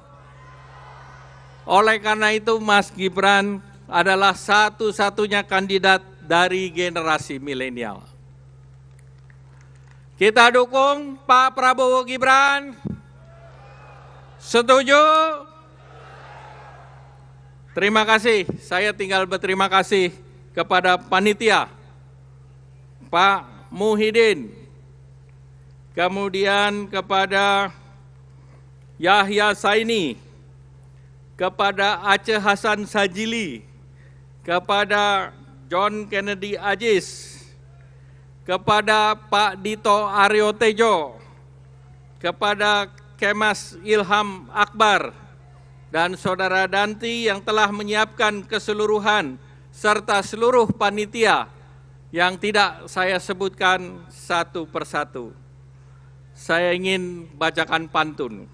S12: Oleh karena itu Mas Gibran adalah satu-satunya kandidat dari generasi milenial. Kita dukung Pak Prabowo Gibran. Setuju? Terima kasih. Saya tinggal berterima kasih kepada panitia, Pak Muhyiddin, kemudian kepada Yahya Saini, kepada Aceh Hasan Sajili, kepada John Kennedy Ajis, kepada Pak Dito Aryo Tejo, kepada Kemas Ilham Akbar, dan Saudara Danti yang telah menyiapkan keseluruhan serta seluruh panitia yang tidak saya sebutkan satu persatu. Saya ingin bacakan pantun.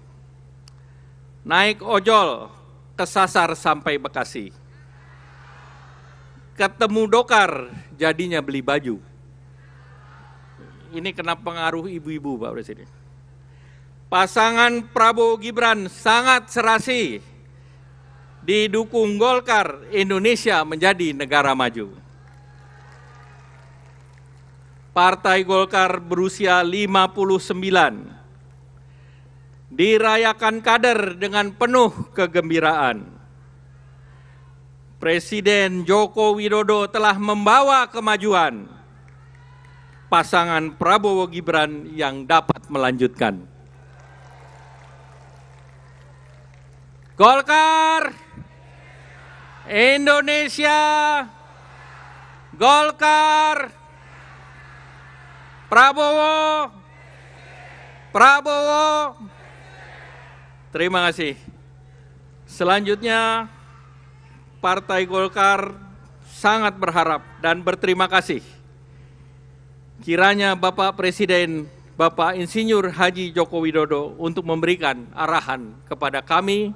S12: Naik ojol, kesasar sampai Bekasi. Ketemu dokar, jadinya beli baju. Ini kena pengaruh ibu-ibu, Pak Presiden. Pasangan Prabowo Gibran sangat serasi. Didukung Golkar, Indonesia menjadi negara maju. Partai Golkar berusia 59. Dirayakan kader dengan penuh kegembiraan. Presiden Joko Widodo telah membawa kemajuan. Pasangan Prabowo Gibran yang dapat melanjutkan. Golkar Indonesia, Golkar, Prabowo, Prabowo. Terima kasih. Selanjutnya, Partai Golkar sangat berharap dan berterima kasih kiranya Bapak Presiden, Bapak Insinyur Haji Joko Widodo untuk memberikan arahan kepada kami,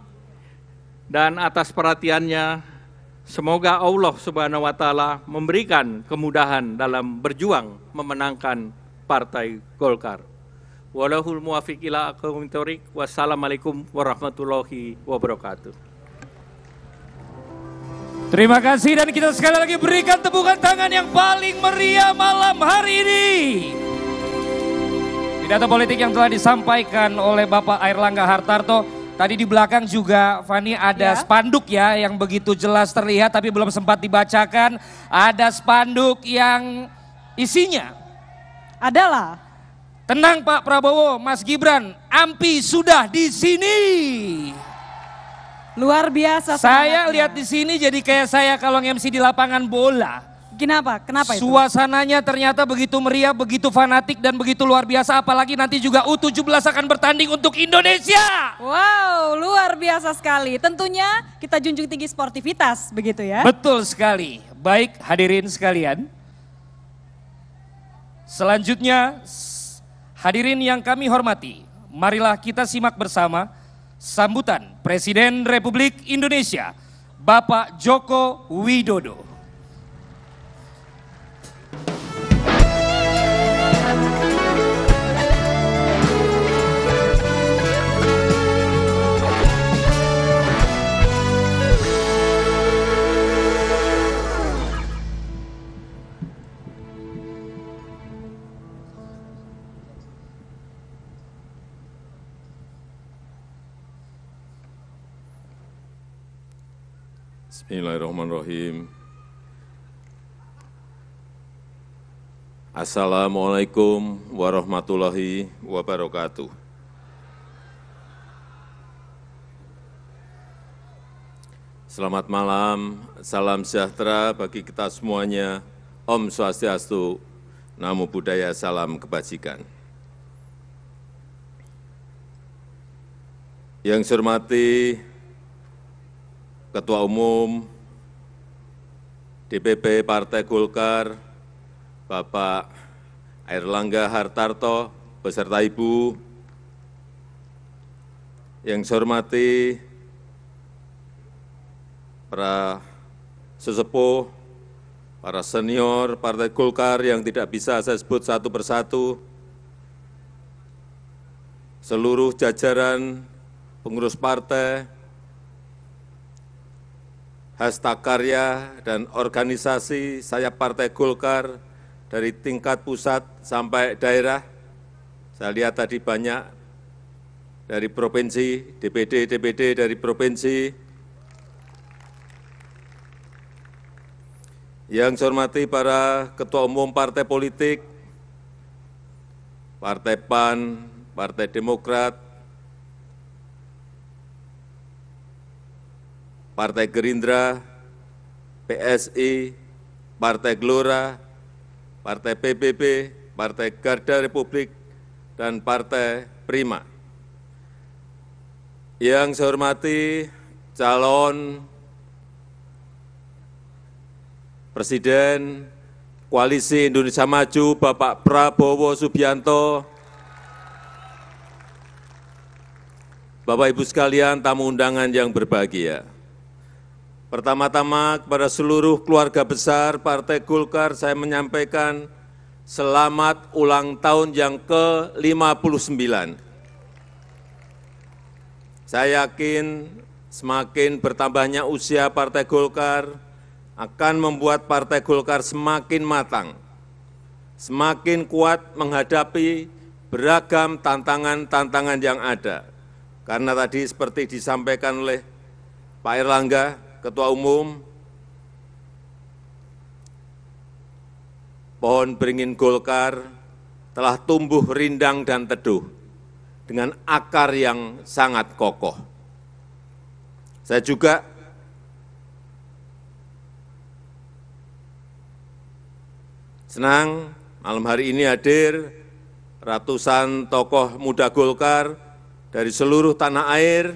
S12: dan atas perhatiannya semoga Allah Subhanahu wa Ta'ala memberikan kemudahan dalam berjuang memenangkan Partai Golkar. Walahul muwafiq ila aqwamit thoriq. Wassalamualaikum warahmatullahi wabarakatuh.
S2: Terima kasih, dan kita sekali lagi berikan tepukan tangan yang paling meriah malam hari ini. Pidato politik yang telah disampaikan oleh Bapak Airlangga Hartarto. Tadi di belakang juga, Fani, ada spanduk ya yang begitu jelas terlihat tapi belum sempat dibacakan. Ada spanduk yang isinya adalah, tenang Pak Prabowo, Mas Gibran, AMPI sudah di sini.
S1: Luar biasa.
S2: Saya lihat di sini jadi kayak saya kalau nge-MC di lapangan bola.
S1: Kenapa? Kenapa itu?
S2: Suasananya ternyata begitu meriah, begitu fanatik dan begitu luar biasa. Apalagi nanti juga U17 akan bertanding untuk Indonesia.
S1: Wow, luar biasa sekali. Tentunya kita junjung tinggi sportivitas, begitu ya?
S2: Betul sekali. Baik, hadirin sekalian. Selanjutnya, hadirin yang kami hormati, marilah kita simak bersama sambutan Presiden Republik Indonesia, Bapak Joko Widodo.
S13: Bismillahirrahmanirrahim. Assalamualaikum warahmatullahi wabarakatuh. Selamat malam, salam sejahtera bagi kita semuanya. Om Swastiastu, Namo Buddhaya, salam kebajikan. Yang saya hormati Ketua Umum DPP Partai Golkar, Bapak Airlangga Hartarto, beserta Ibu. Yang saya hormati para sesepuh, para senior Partai Golkar yang tidak bisa saya sebut satu persatu, seluruh jajaran pengurus partai, hasta karya dan organisasi sayap Partai Golkar dari tingkat pusat sampai daerah. Saya lihat tadi banyak dari provinsi, DPD dari provinsi. Yang saya hormati para ketua umum partai politik, Partai PAN, Partai Demokrat, Partai Gerindra, PSI, Partai Gelora, Partai PBB, Partai Garda Republik, dan Partai Prima. Yang saya hormati calon Presiden Koalisi Indonesia Maju, Bapak Prabowo Subianto. Bapak Ibu sekalian, tamu undangan yang berbahagia. Pertama-tama kepada seluruh keluarga besar Partai Golkar saya menyampaikan selamat ulang tahun yang ke-59. Saya yakin semakin bertambahnya usia Partai Golkar akan membuat Partai Golkar semakin matang, semakin kuat menghadapi beragam tantangan-tantangan yang ada. Karena tadi seperti disampaikan oleh Pak Airlangga, Ketua Umum, pohon beringin Golkar telah tumbuh rindang dan teduh dengan akar yang sangat kokoh. Saya juga senang malam hari ini hadir ratusan tokoh muda Golkar dari seluruh tanah air.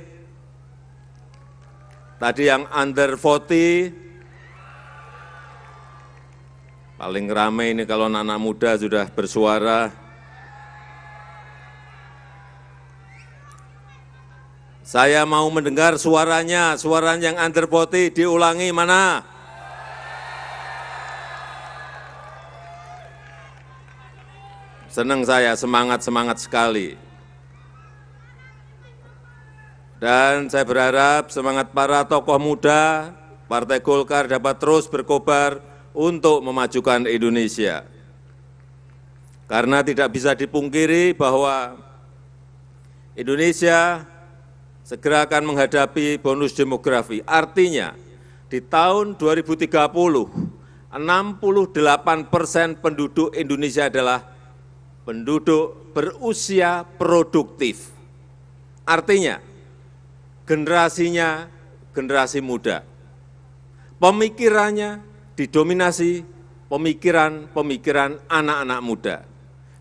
S13: Tadi yang under 40, paling ramai ini kalau anak-anak muda sudah bersuara. Saya mau mendengar suaranya yang under 40 diulangi mana? Senang saya, semangat sekali. Dan saya berharap semangat para tokoh muda Partai Golkar dapat terus berkobar untuk memajukan Indonesia. Karena tidak bisa dipungkiri bahwa Indonesia segera akan menghadapi bonus demografi. Artinya, di tahun 2030, 68% penduduk Indonesia adalah penduduk berusia produktif. Artinya, generasinya generasi muda. Pemikirannya didominasi pemikiran anak-anak muda.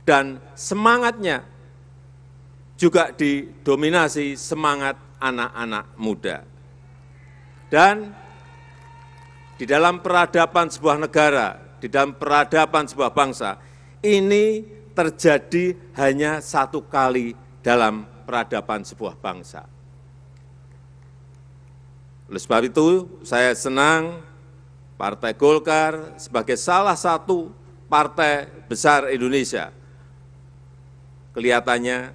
S13: Dan semangatnya juga didominasi semangat anak-anak muda. Dan di dalam peradaban sebuah negara, di dalam peradaban sebuah bangsa, ini terjadi hanya satu kali dalam peradaban sebuah bangsa. Oleh sebab itu, saya senang Partai Golkar sebagai salah satu partai besar Indonesia kelihatannya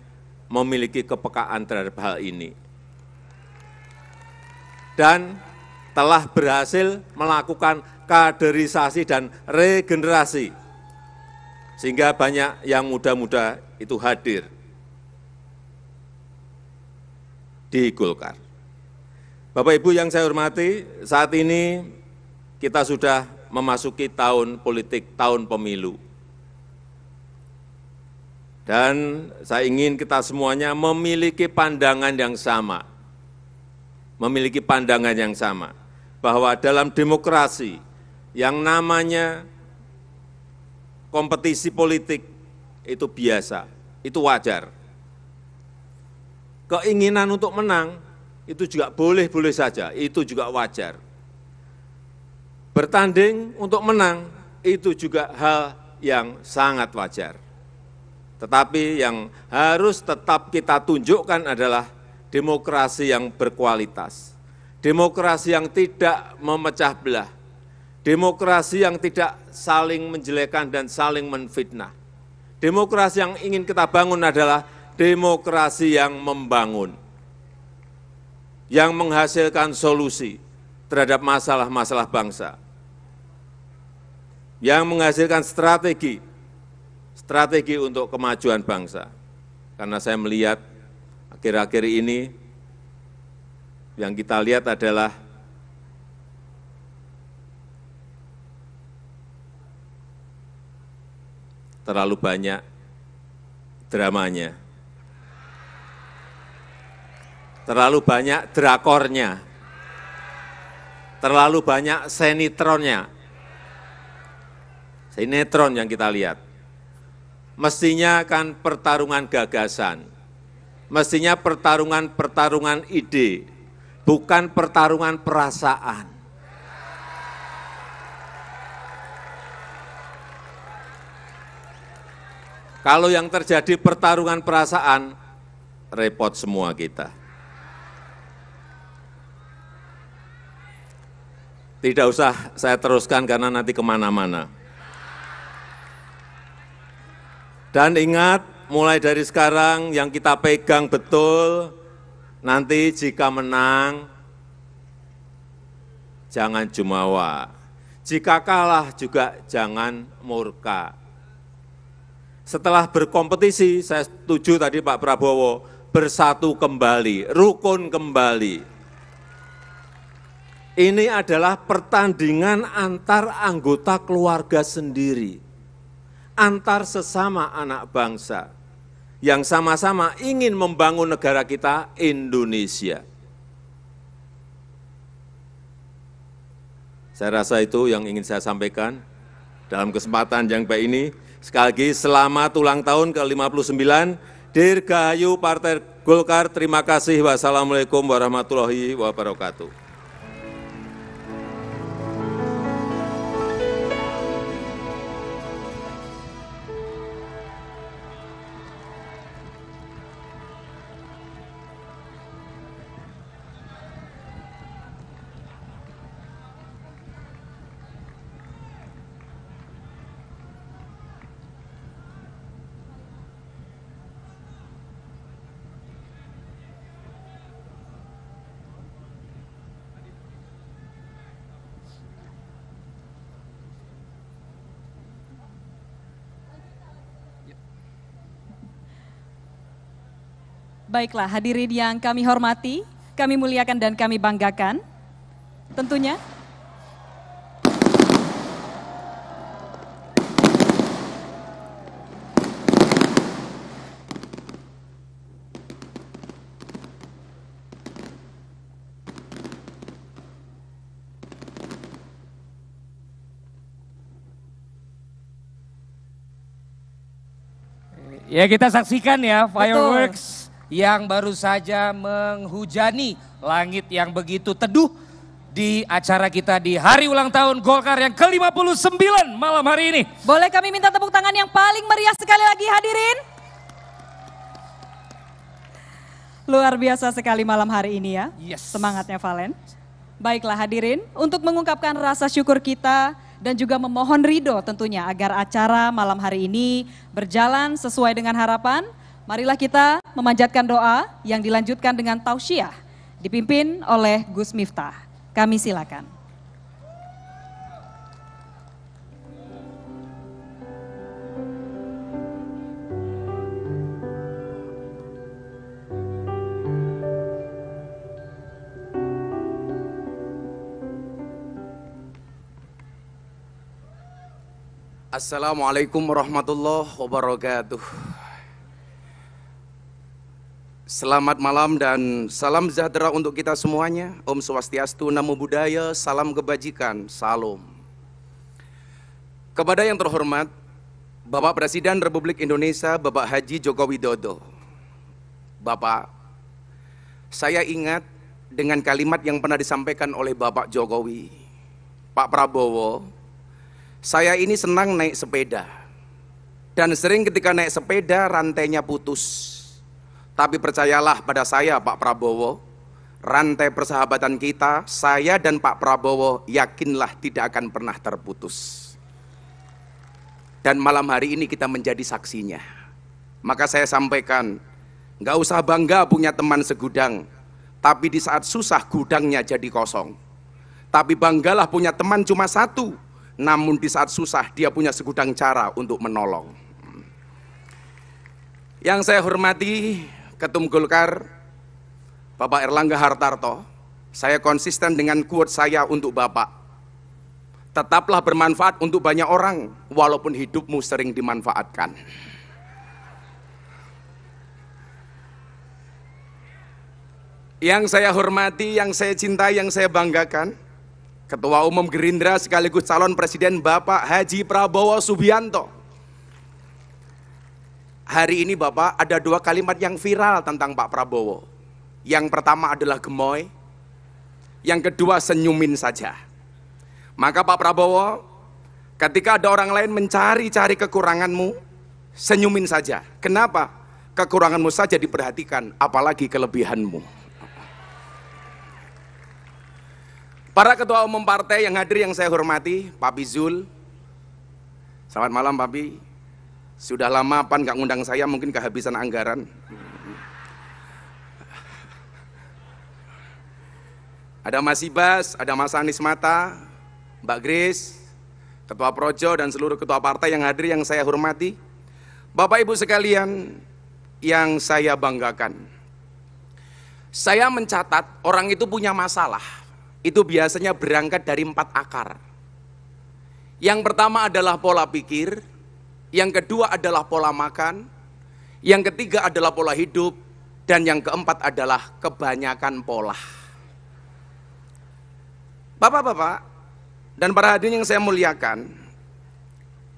S13: memiliki kepekaan terhadap hal ini. Dan telah berhasil melakukan kaderisasi dan regenerasi, sehingga banyak yang muda-muda itu hadir di Golkar. Bapak Ibu yang saya hormati, saat ini kita sudah memasuki tahun politik, tahun pemilu. Dan saya ingin kita semuanya memiliki pandangan yang sama. Memiliki pandangan yang sama. Bahwa dalam demokrasi yang namanya kompetisi politik itu biasa, itu wajar. Keinginan untuk menang itu juga boleh-boleh saja, itu juga wajar. Bertanding untuk menang itu juga hal yang sangat wajar. Tetapi yang harus tetap kita tunjukkan adalah demokrasi yang berkualitas, demokrasi yang tidak memecah belah, demokrasi yang tidak saling menjelekan dan saling menfitnah. Demokrasi yang ingin kita bangun adalah demokrasi yang membangun, yang menghasilkan solusi terhadap masalah-masalah bangsa, yang menghasilkan strategi untuk kemajuan bangsa. Karena saya melihat akhir-akhir ini yang kita lihat adalah terlalu banyak dramanya, terlalu banyak drakornya, terlalu banyak sinetronnya. Sinetron yang kita lihat. Mestinya kan pertarungan gagasan, mestinya pertarungan ide, bukan pertarungan perasaan. Kalau yang terjadi pertarungan perasaan, repot semua kita. Tidak usah saya teruskan karena nanti kemana-mana. Dan ingat, mulai dari sekarang yang kita pegang betul, nanti jika menang, jangan jumawa. Jika kalah juga jangan murka. Setelah berkompetisi, saya setuju tadi Pak Prabowo, bersatu kembali, rukun kembali. Ini adalah pertandingan antar anggota keluarga sendiri, antar sesama anak bangsa, yang sama-sama ingin membangun negara kita, Indonesia. Saya rasa itu yang ingin saya sampaikan. dalam kesempatan yang baik ini, sekali lagi selamat ulang tahun ke-59, Dirgahayu Partai Golkar. Terima kasih. Wassalamualaikum warahmatullahi wabarakatuh.
S1: Baiklah, hadirin yang kami hormati, kami muliakan dan kami banggakan. Tentunya
S2: ya, kita saksikan ya fireworks yang baru saja menghujani langit yang begitu teduh di acara kita di hari ulang tahun Golkar yang ke-59 malam hari ini.
S1: Boleh kami minta tepuk tangan yang paling meriah sekali lagi, hadirin? Luar biasa sekali malam hari ini ya.
S2: Yes.
S1: Semangatnya Valen. Baiklah hadirin, untuk mengungkapkan rasa syukur kita dan juga memohon ridho tentunya agar acara malam hari ini berjalan sesuai dengan harapan, marilah kita memanjatkan doa yang dilanjutkan dengan tausiah dipimpin oleh Gus Miftah. Kami silakan.
S14: Assalamualaikum warahmatullahi wabarakatuh. Selamat malam dan salam sejahtera untuk kita semuanya. Om Swastiastu, Namo Buddhaya, salam kebajikan, salam. Kepada yang terhormat Bapak Presiden Republik Indonesia, Bapak Haji Joko Widodo. Bapak, saya ingat dengan kalimat yang pernah disampaikan oleh Bapak Jokowi, Pak Prabowo, saya ini senang naik sepeda. Dan sering ketika naik sepeda rantainya putus. Tapi percayalah pada saya Pak Prabowo, rantai persahabatan kita, saya dan Pak Prabowo yakinlah tidak akan pernah terputus. Dan malam hari ini kita menjadi saksinya. Maka saya sampaikan, nggak usah bangga punya teman segudang, tapi di saat susah gudangnya jadi kosong. Tapi banggalah punya teman cuma satu, namun di saat susah dia punya segudang cara untuk menolong. Yang saya hormati Ketum Golkar, Bapak Erlangga Hartarto, saya konsisten dengan quote saya untuk Bapak. Tetaplah bermanfaat untuk banyak orang, walaupun hidupmu sering dimanfaatkan. Yang saya hormati, yang saya cintai, yang saya banggakan, Ketua Umum Gerindra sekaligus calon Presiden Bapak Haji Prabowo Subianto. Hari ini Bapak ada dua kalimat yang viral tentang Pak Prabowo. Yang pertama adalah gemoy, yang kedua senyumin saja. Maka Pak Prabowo, ketika ada orang lain mencari-cari kekuranganmu, senyumin saja. Kenapa? Kekuranganmu saja diperhatikan, apalagi kelebihanmu. Para ketua umum partai yang hadir yang saya hormati, Pak Bizul. Selamat malam Pak Bi. Sudah lama Pan nggak ngundang saya, mungkin kehabisan anggaran. Ada Mas Ibas, ada Mas Anies Mata, Mbak Grace, Ketua Projo dan seluruh ketua partai yang hadir yang saya hormati. Bapak Ibu sekalian yang saya banggakan. Saya mencatat orang itu punya masalah. Itu biasanya berangkat dari 4 akar. Yang pertama adalah pola pikir, yang kedua adalah pola makan, yang ketiga adalah pola hidup, dan yang keempat adalah kebanyakan pola. Bapak-bapak dan para hadirin yang saya muliakan,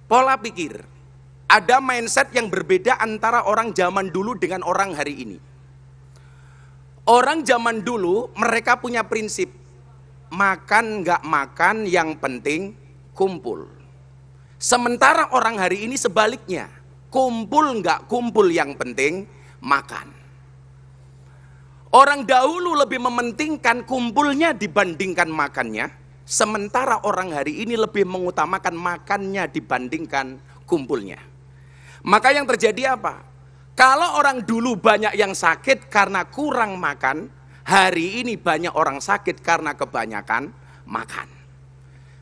S14: pola pikir, ada mindset yang berbeda antara orang zaman dulu dengan orang hari ini. Orang zaman dulu mereka punya prinsip, makan nggak makan yang penting kumpul. Sementara orang hari ini sebaliknya, kumpul nggak kumpul yang penting makan. Orang dahulu lebih mementingkan kumpulnya dibandingkan makannya, sementara orang hari ini lebih mengutamakan makannya dibandingkan kumpulnya. Maka yang terjadi apa? Kalau orang dulu banyak yang sakit karena kurang makan, hari ini banyak orang sakit karena kebanyakan makan.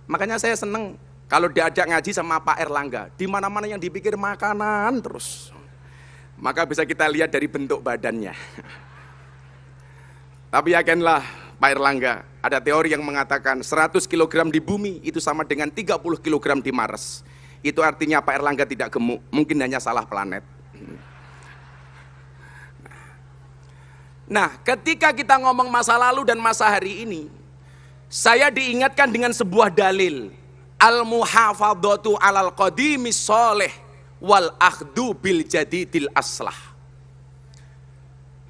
S14: Makanya saya seneng kalau diajak ngaji sama Pak Erlangga, di mana-mana yang dipikir makanan terus. Maka bisa kita lihat dari bentuk badannya. Tapi yakinlah Pak Erlangga, ada teori yang mengatakan 100 kg di bumi itu sama dengan 30 kg di Mars. Itu artinya Pak Erlangga tidak gemuk, mungkin hanya salah planet. Nah, ketika kita ngomong masa lalu dan masa hari ini, saya diingatkan dengan sebuah dalil. Al-muhafadhatu alal qadimis sholeh wal akhdu bil jadidil aslah.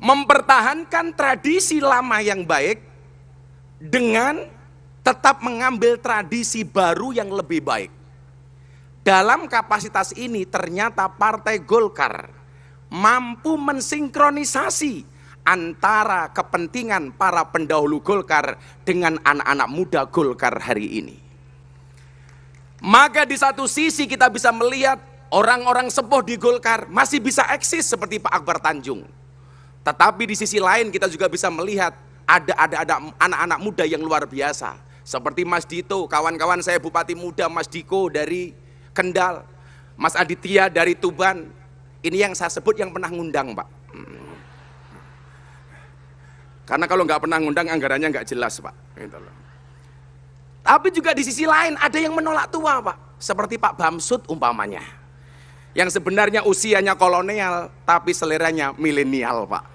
S14: Mempertahankan tradisi lama yang baik dengan tetap mengambil tradisi baru yang lebih baik. Dalam kapasitas ini ternyata Partai Golkar mampu mensinkronisasi antara kepentingan para pendahulu Golkar dengan anak-anak muda Golkar hari ini. Maka di satu sisi kita bisa melihat orang-orang sepuh di Golkar masih bisa eksis seperti Pak Akbar Tanjung. Tetapi di sisi lain kita juga bisa melihat ada anak-anak muda yang luar biasa. Seperti Mas Dito, kawan-kawan saya Bupati Muda, Mas Diko dari Kendal, Mas Aditya dari Tuban. Ini yang saya sebut yang pernah ngundang, Pak. Karena kalau nggak pernah ngundang anggarannya nggak jelas, Pak. Gitu loh. Tapi juga di sisi lain ada yang menolak tua, Pak. Seperti Pak Bamsud umpamanya. Yang sebenarnya usianya kolonial, tapi seleranya milenial, Pak.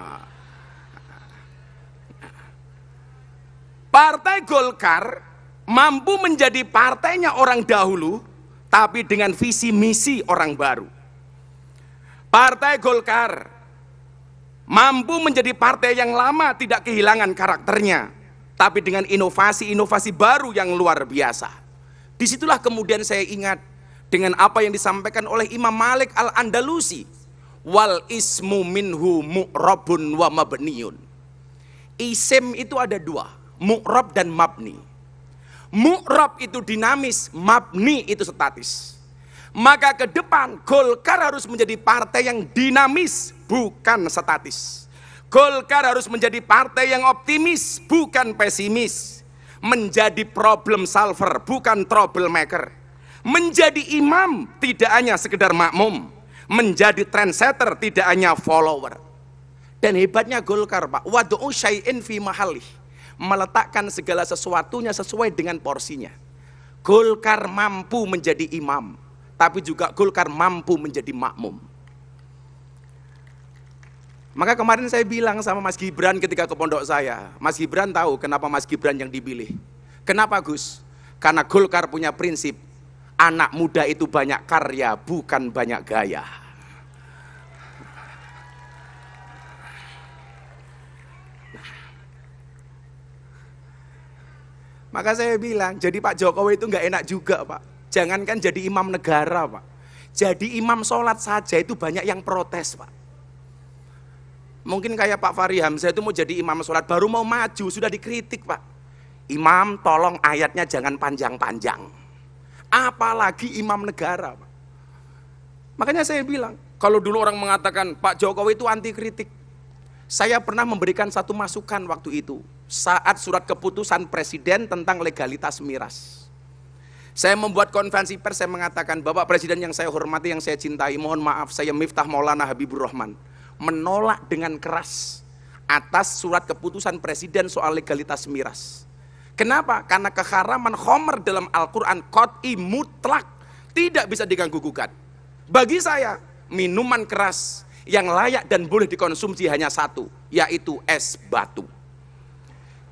S14: Partai Golkar mampu menjadi partainya orang dahulu, tapi dengan visi misi orang baru. Partai Golkar mampu menjadi partai yang lama tidak kehilangan karakternya, tapi dengan inovasi-inovasi baru yang luar biasa. Disitulah kemudian saya ingat dengan apa yang disampaikan oleh Imam Malik Al-Andalusi, wal ismu minhu mu'rabun wa mabniun. Isim itu ada dua, mu'rab dan mabni. Mu'rab itu dinamis, mabni itu statis. Maka ke depan Golkar harus menjadi partai yang dinamis, bukan statis. Golkar harus menjadi partai yang optimis, bukan pesimis. Menjadi problem solver, bukan troublemaker. Menjadi imam tidak hanya sekedar makmum, menjadi trendsetter tidak hanya follower. Dan hebatnya Golkar, Pak, wadu'u syai'in fi mahalih, meletakkan segala sesuatunya sesuai dengan porsinya. Golkar mampu menjadi imam, tapi juga Golkar mampu menjadi makmum. Maka kemarin saya bilang sama Mas Gibran ketika ke pondok saya, Mas Gibran tahu kenapa Mas Gibran yang dipilih. Kenapa, Gus? Karena Golkar punya prinsip, anak muda itu banyak karya, bukan banyak gaya. Maka saya bilang, jadi Pak Jokowi itu nggak enak juga, Pak. Jangankan jadi imam negara, Pak. Jadi imam sholat saja itu banyak yang protes, Pak. Mungkin kayak Pak Fahri Hamzah itu mau jadi imam sholat, baru mau maju, sudah dikritik, Pak. Imam tolong ayatnya jangan panjang-panjang. Apalagi imam negara, Pak. Makanya saya bilang, kalau dulu orang mengatakan Pak Jokowi itu anti kritik, saya pernah memberikan satu masukan waktu itu saat surat keputusan presiden tentang legalitas miras. Saya membuat konferensi pers, saya mengatakan, Bapak Presiden yang saya hormati, yang saya cintai, mohon maaf, saya Miftah Maulana Habibur Rahman menolak dengan keras atas surat keputusan presiden soal legalitas miras. Kenapa? Karena keharaman khamr dalam Al-Quran qat'i mutlak, tidak bisa diganggu-gugat. Bagi saya, minuman keras yang layak dan boleh dikonsumsi hanya satu, yaitu es batu.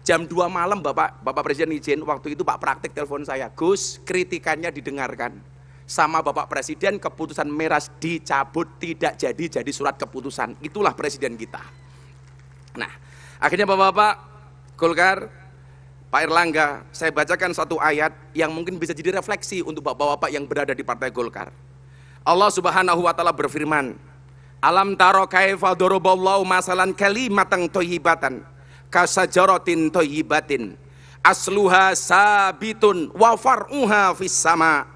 S14: Jam 2 malam Bapak Presiden izin, waktu itu Pak Praktik telepon saya, Gus, kritikannya didengarkan. sama Bapak Presiden, keputusan Meras dicabut, tidak jadi surat keputusan. Itulah Presiden kita. Nah, akhirnya Bapak-Bapak Golkar, Pak Erlangga, saya bacakan satu ayat yang mungkin bisa jadi refleksi untuk Bapak-Bapak yang berada di Partai Golkar. Allah Subhanahu wa taala berfirman, "Alam taro kaifa daraballahu masalan kalimatan thayyibatan kasajaratin thayyibatin asluha sabitun wa far'uha fis sama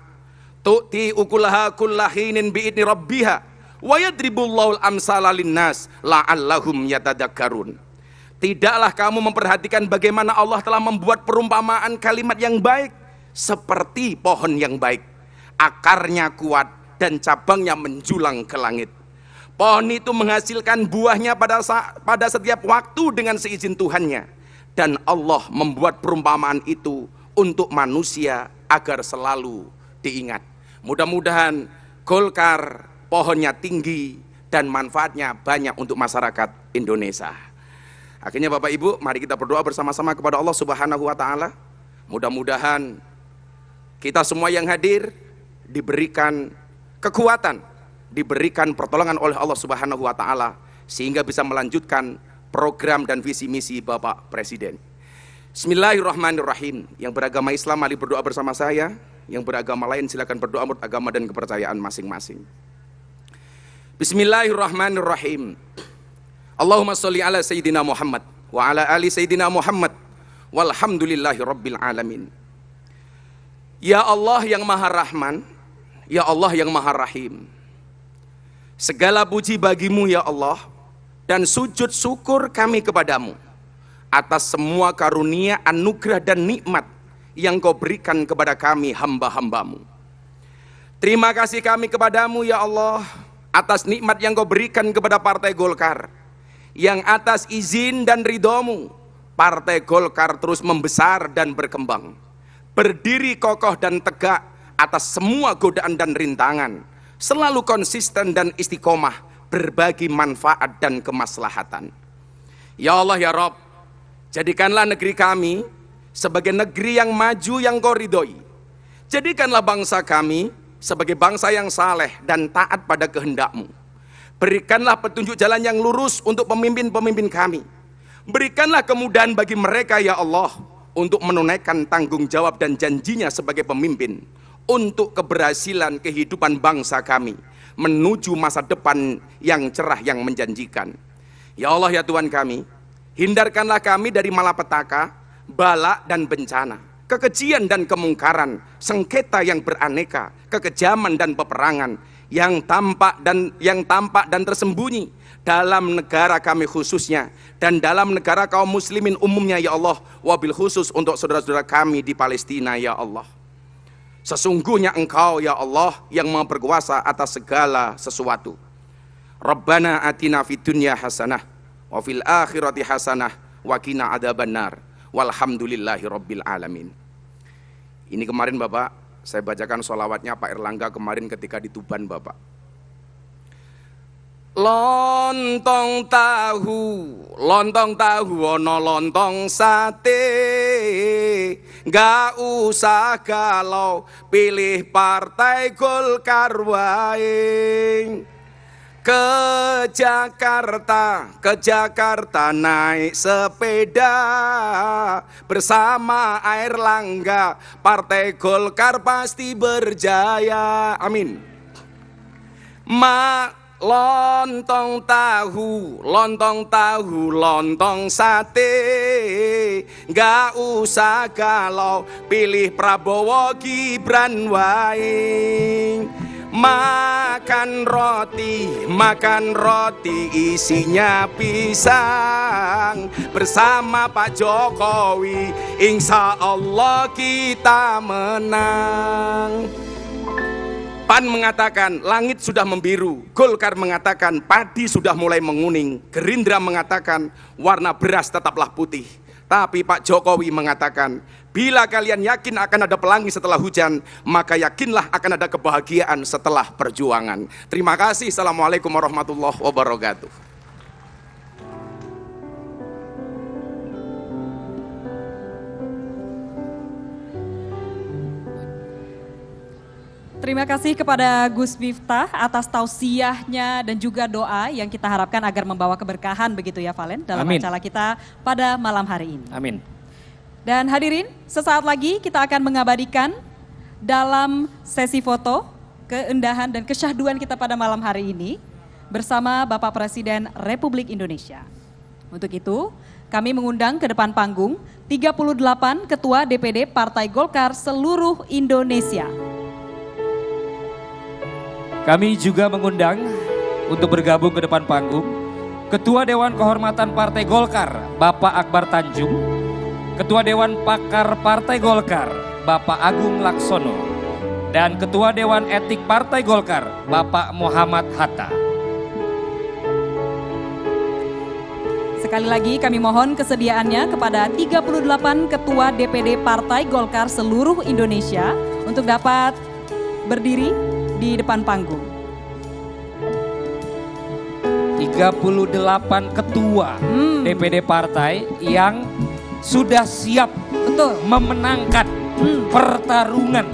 S14: tu'ti ukulaha kullahinin bi'idni rabbiha wa yadribullahu al-amsala linnas la'allahum yatadakkarun." Tidaklah kamu memperhatikan bagaimana Allah telah membuat perumpamaan kalimat yang baik seperti pohon yang baik, akarnya kuat dan cabangnya menjulang ke langit. Pohon itu menghasilkan buahnya pada setiap waktu dengan seizin Tuhannya, dan Allah membuat perumpamaan itu untuk manusia agar selalu diingat. Mudah-mudahan Golkar pohonnya tinggi dan manfaatnya banyak untuk masyarakat Indonesia. Akhirnya Bapak Ibu, mari kita berdoa bersama-sama kepada Allah Subhanahu wa taala. Mudah-mudahan kita semua yang hadir diberikan kekuatan, diberikan pertolongan oleh Allah Subhanahu wa taala sehingga bisa melanjutkan program dan visi misi Bapak Presiden. Bismillahirrahmanirrahim. Yang beragama Islam mari berdoa bersama saya, yang beragama lain silakan berdoa menurut agama dan kepercayaan masing-masing. Bismillahirrahmanirrahim. Allahumma sholli ala Sayyidina Muhammad wa ala ali Sayyidina Muhammad walhamdulillahi rabbil alamin. Ya Allah yang Maha Rahman, Ya Allah yang Maha Rahim, segala puji bagimu ya Allah, dan sujud syukur kami kepadamu atas semua karunia, anugerah dan nikmat yang kau berikan kepada kami hamba-hambamu. Terima kasih kami kepadamu ya Allah atas nikmat yang kau berikan kepada Partai Golkar, yang atas izin dan ridhomu Partai Golkar terus membesar dan berkembang, berdiri kokoh dan tegak atas semua godaan dan rintangan, selalu konsisten dan istiqomah berbagi manfaat dan kemaslahatan. Ya Allah ya Rabb, jadikanlah negeri kami sebagai negeri yang maju yang kau ridhoi. Jadikanlah bangsa kami sebagai bangsa yang saleh dan taat pada kehendak-Mu. Berikanlah petunjuk jalan yang lurus untuk pemimpin-pemimpin kami. Berikanlah kemudahan bagi mereka ya Allah untuk menunaikan tanggung jawab dan janjinya sebagai pemimpin untuk keberhasilan kehidupan bangsa kami menuju masa depan yang cerah yang menjanjikan. Ya Allah ya Tuhan kami, hindarkanlah kami dari malapetaka, bala dan bencana, kekejian dan kemungkaran, sengketa yang beraneka, kekejaman dan peperangan yang tampak dan tersembunyi dalam negara kami khususnya, dan dalam negara kaum muslimin umumnya ya Allah, wabil khusus untuk saudara-saudara kami di Palestina ya Allah. Sesungguhnya Engkau ya Allah yang Maha berkuasa atas segala sesuatu. Rabbana atina fid dunya hasanah wa fil akhirati hasanah wa qina adzabannar walhamdulillahi rabbil alamin. Ini kemarin Bapak, saya bacakan sholawatnya Pak Erlangga kemarin ketika di Tuban Bapak. Lontong tahu ono lontong sate, gak usah galau pilih Partai Golkar wae. Ke Jakarta naik sepeda bersama Airlangga, Partai Golkar pasti berjaya, amin. Lontong tahu, lontong sate, gak usah galau pilih Prabowo Gibran wae. Makan roti isinya pisang bersama Pak Jokowi, insya Allah kita menang. PAN mengatakan langit sudah membiru, Golkar mengatakan padi sudah mulai menguning, Gerindra mengatakan warna beras tetaplah putih. Tapi Pak Jokowi mengatakan, bila kalian yakin akan ada pelangi setelah hujan, maka yakinlah akan ada kebahagiaan setelah perjuangan. Terima kasih. Assalamualaikum warahmatullahi wabarakatuh.
S1: Terima kasih kepada Gus Miftah atas tausiahnya dan juga doa yang kita harapkan agar membawa keberkahan begitu ya Valen dalam
S2: Amin.
S1: acara kita pada malam hari ini.
S2: Amin.
S1: Dan hadirin, sesaat lagi kita akan mengabadikan dalam sesi foto keindahan dan kesyahduan kita pada malam hari ini bersama Bapak Presiden Republik Indonesia. Untuk itu, kami mengundang ke depan panggung 38 Ketua DPD Partai Golkar seluruh Indonesia.
S2: Kami juga mengundang untuk bergabung ke depan panggung Ketua Dewan Kehormatan Partai Golkar, Bapak Akbar Tanjung, Ketua Dewan Pakar Partai Golkar, Bapak Agung Laksono, dan Ketua Dewan Etik Partai Golkar, Bapak Muhammad Hatta.
S1: Sekali lagi kami mohon kesediaannya kepada 38 Ketua DPD Partai Golkar seluruh Indonesia untuk dapat berdiri di depan panggung.
S2: 38 ketua DPD partai yang sudah siap memenangkan pertarungan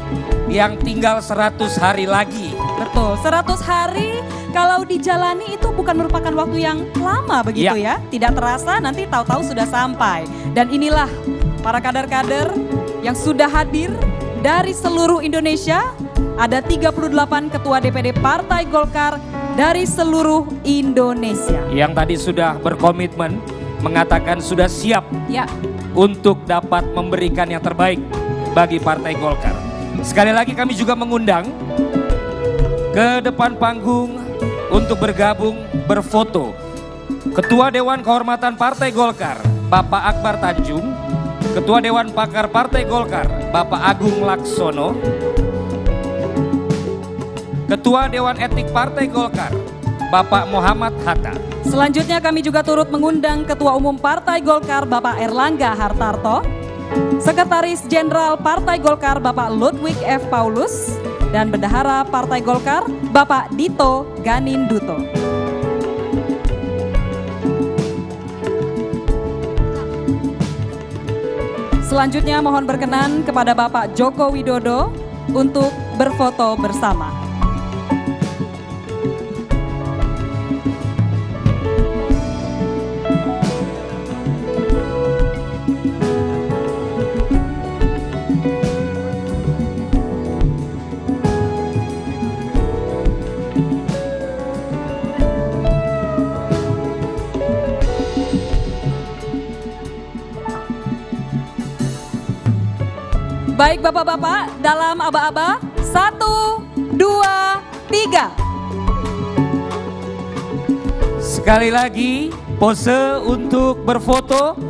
S2: yang tinggal 100 hari lagi.
S1: Betul, 100 hari kalau dijalani itu bukan merupakan waktu yang lama begitu ya. Tidak terasa nanti tahu-tahu sudah sampai. Dan inilah para kader-kader yang sudah hadir dari seluruh Indonesia. Ada 38 ketua DPD Partai Golkar dari seluruh Indonesia.
S2: Yang tadi sudah berkomitmen mengatakan sudah siap untuk dapat memberikan yang terbaik bagi Partai Golkar. Sekali lagi kami juga mengundang ke depan panggung untuk bergabung berfoto Ketua Dewan Kehormatan Partai Golkar, Bapak Akbar Tanjung, Ketua Dewan Pakar Partai Golkar, Bapak Agung Laksono, Ketua Dewan Etik Partai Golkar, Bapak Muhammad Hatta.
S1: Selanjutnya kami juga turut mengundang Ketua Umum Partai Golkar Bapak Erlangga Hartarto, Sekretaris Jenderal Partai Golkar Bapak Ludwig F. Paulus, dan Bendahara Partai Golkar Bapak Dito Ganinduto. Selanjutnya mohon berkenan kepada Bapak Joko Widodo untuk berfoto bersama. Baik Bapak-Bapak, dalam aba-aba, 1, 2, 3.
S2: Sekali lagi pose untuk berfoto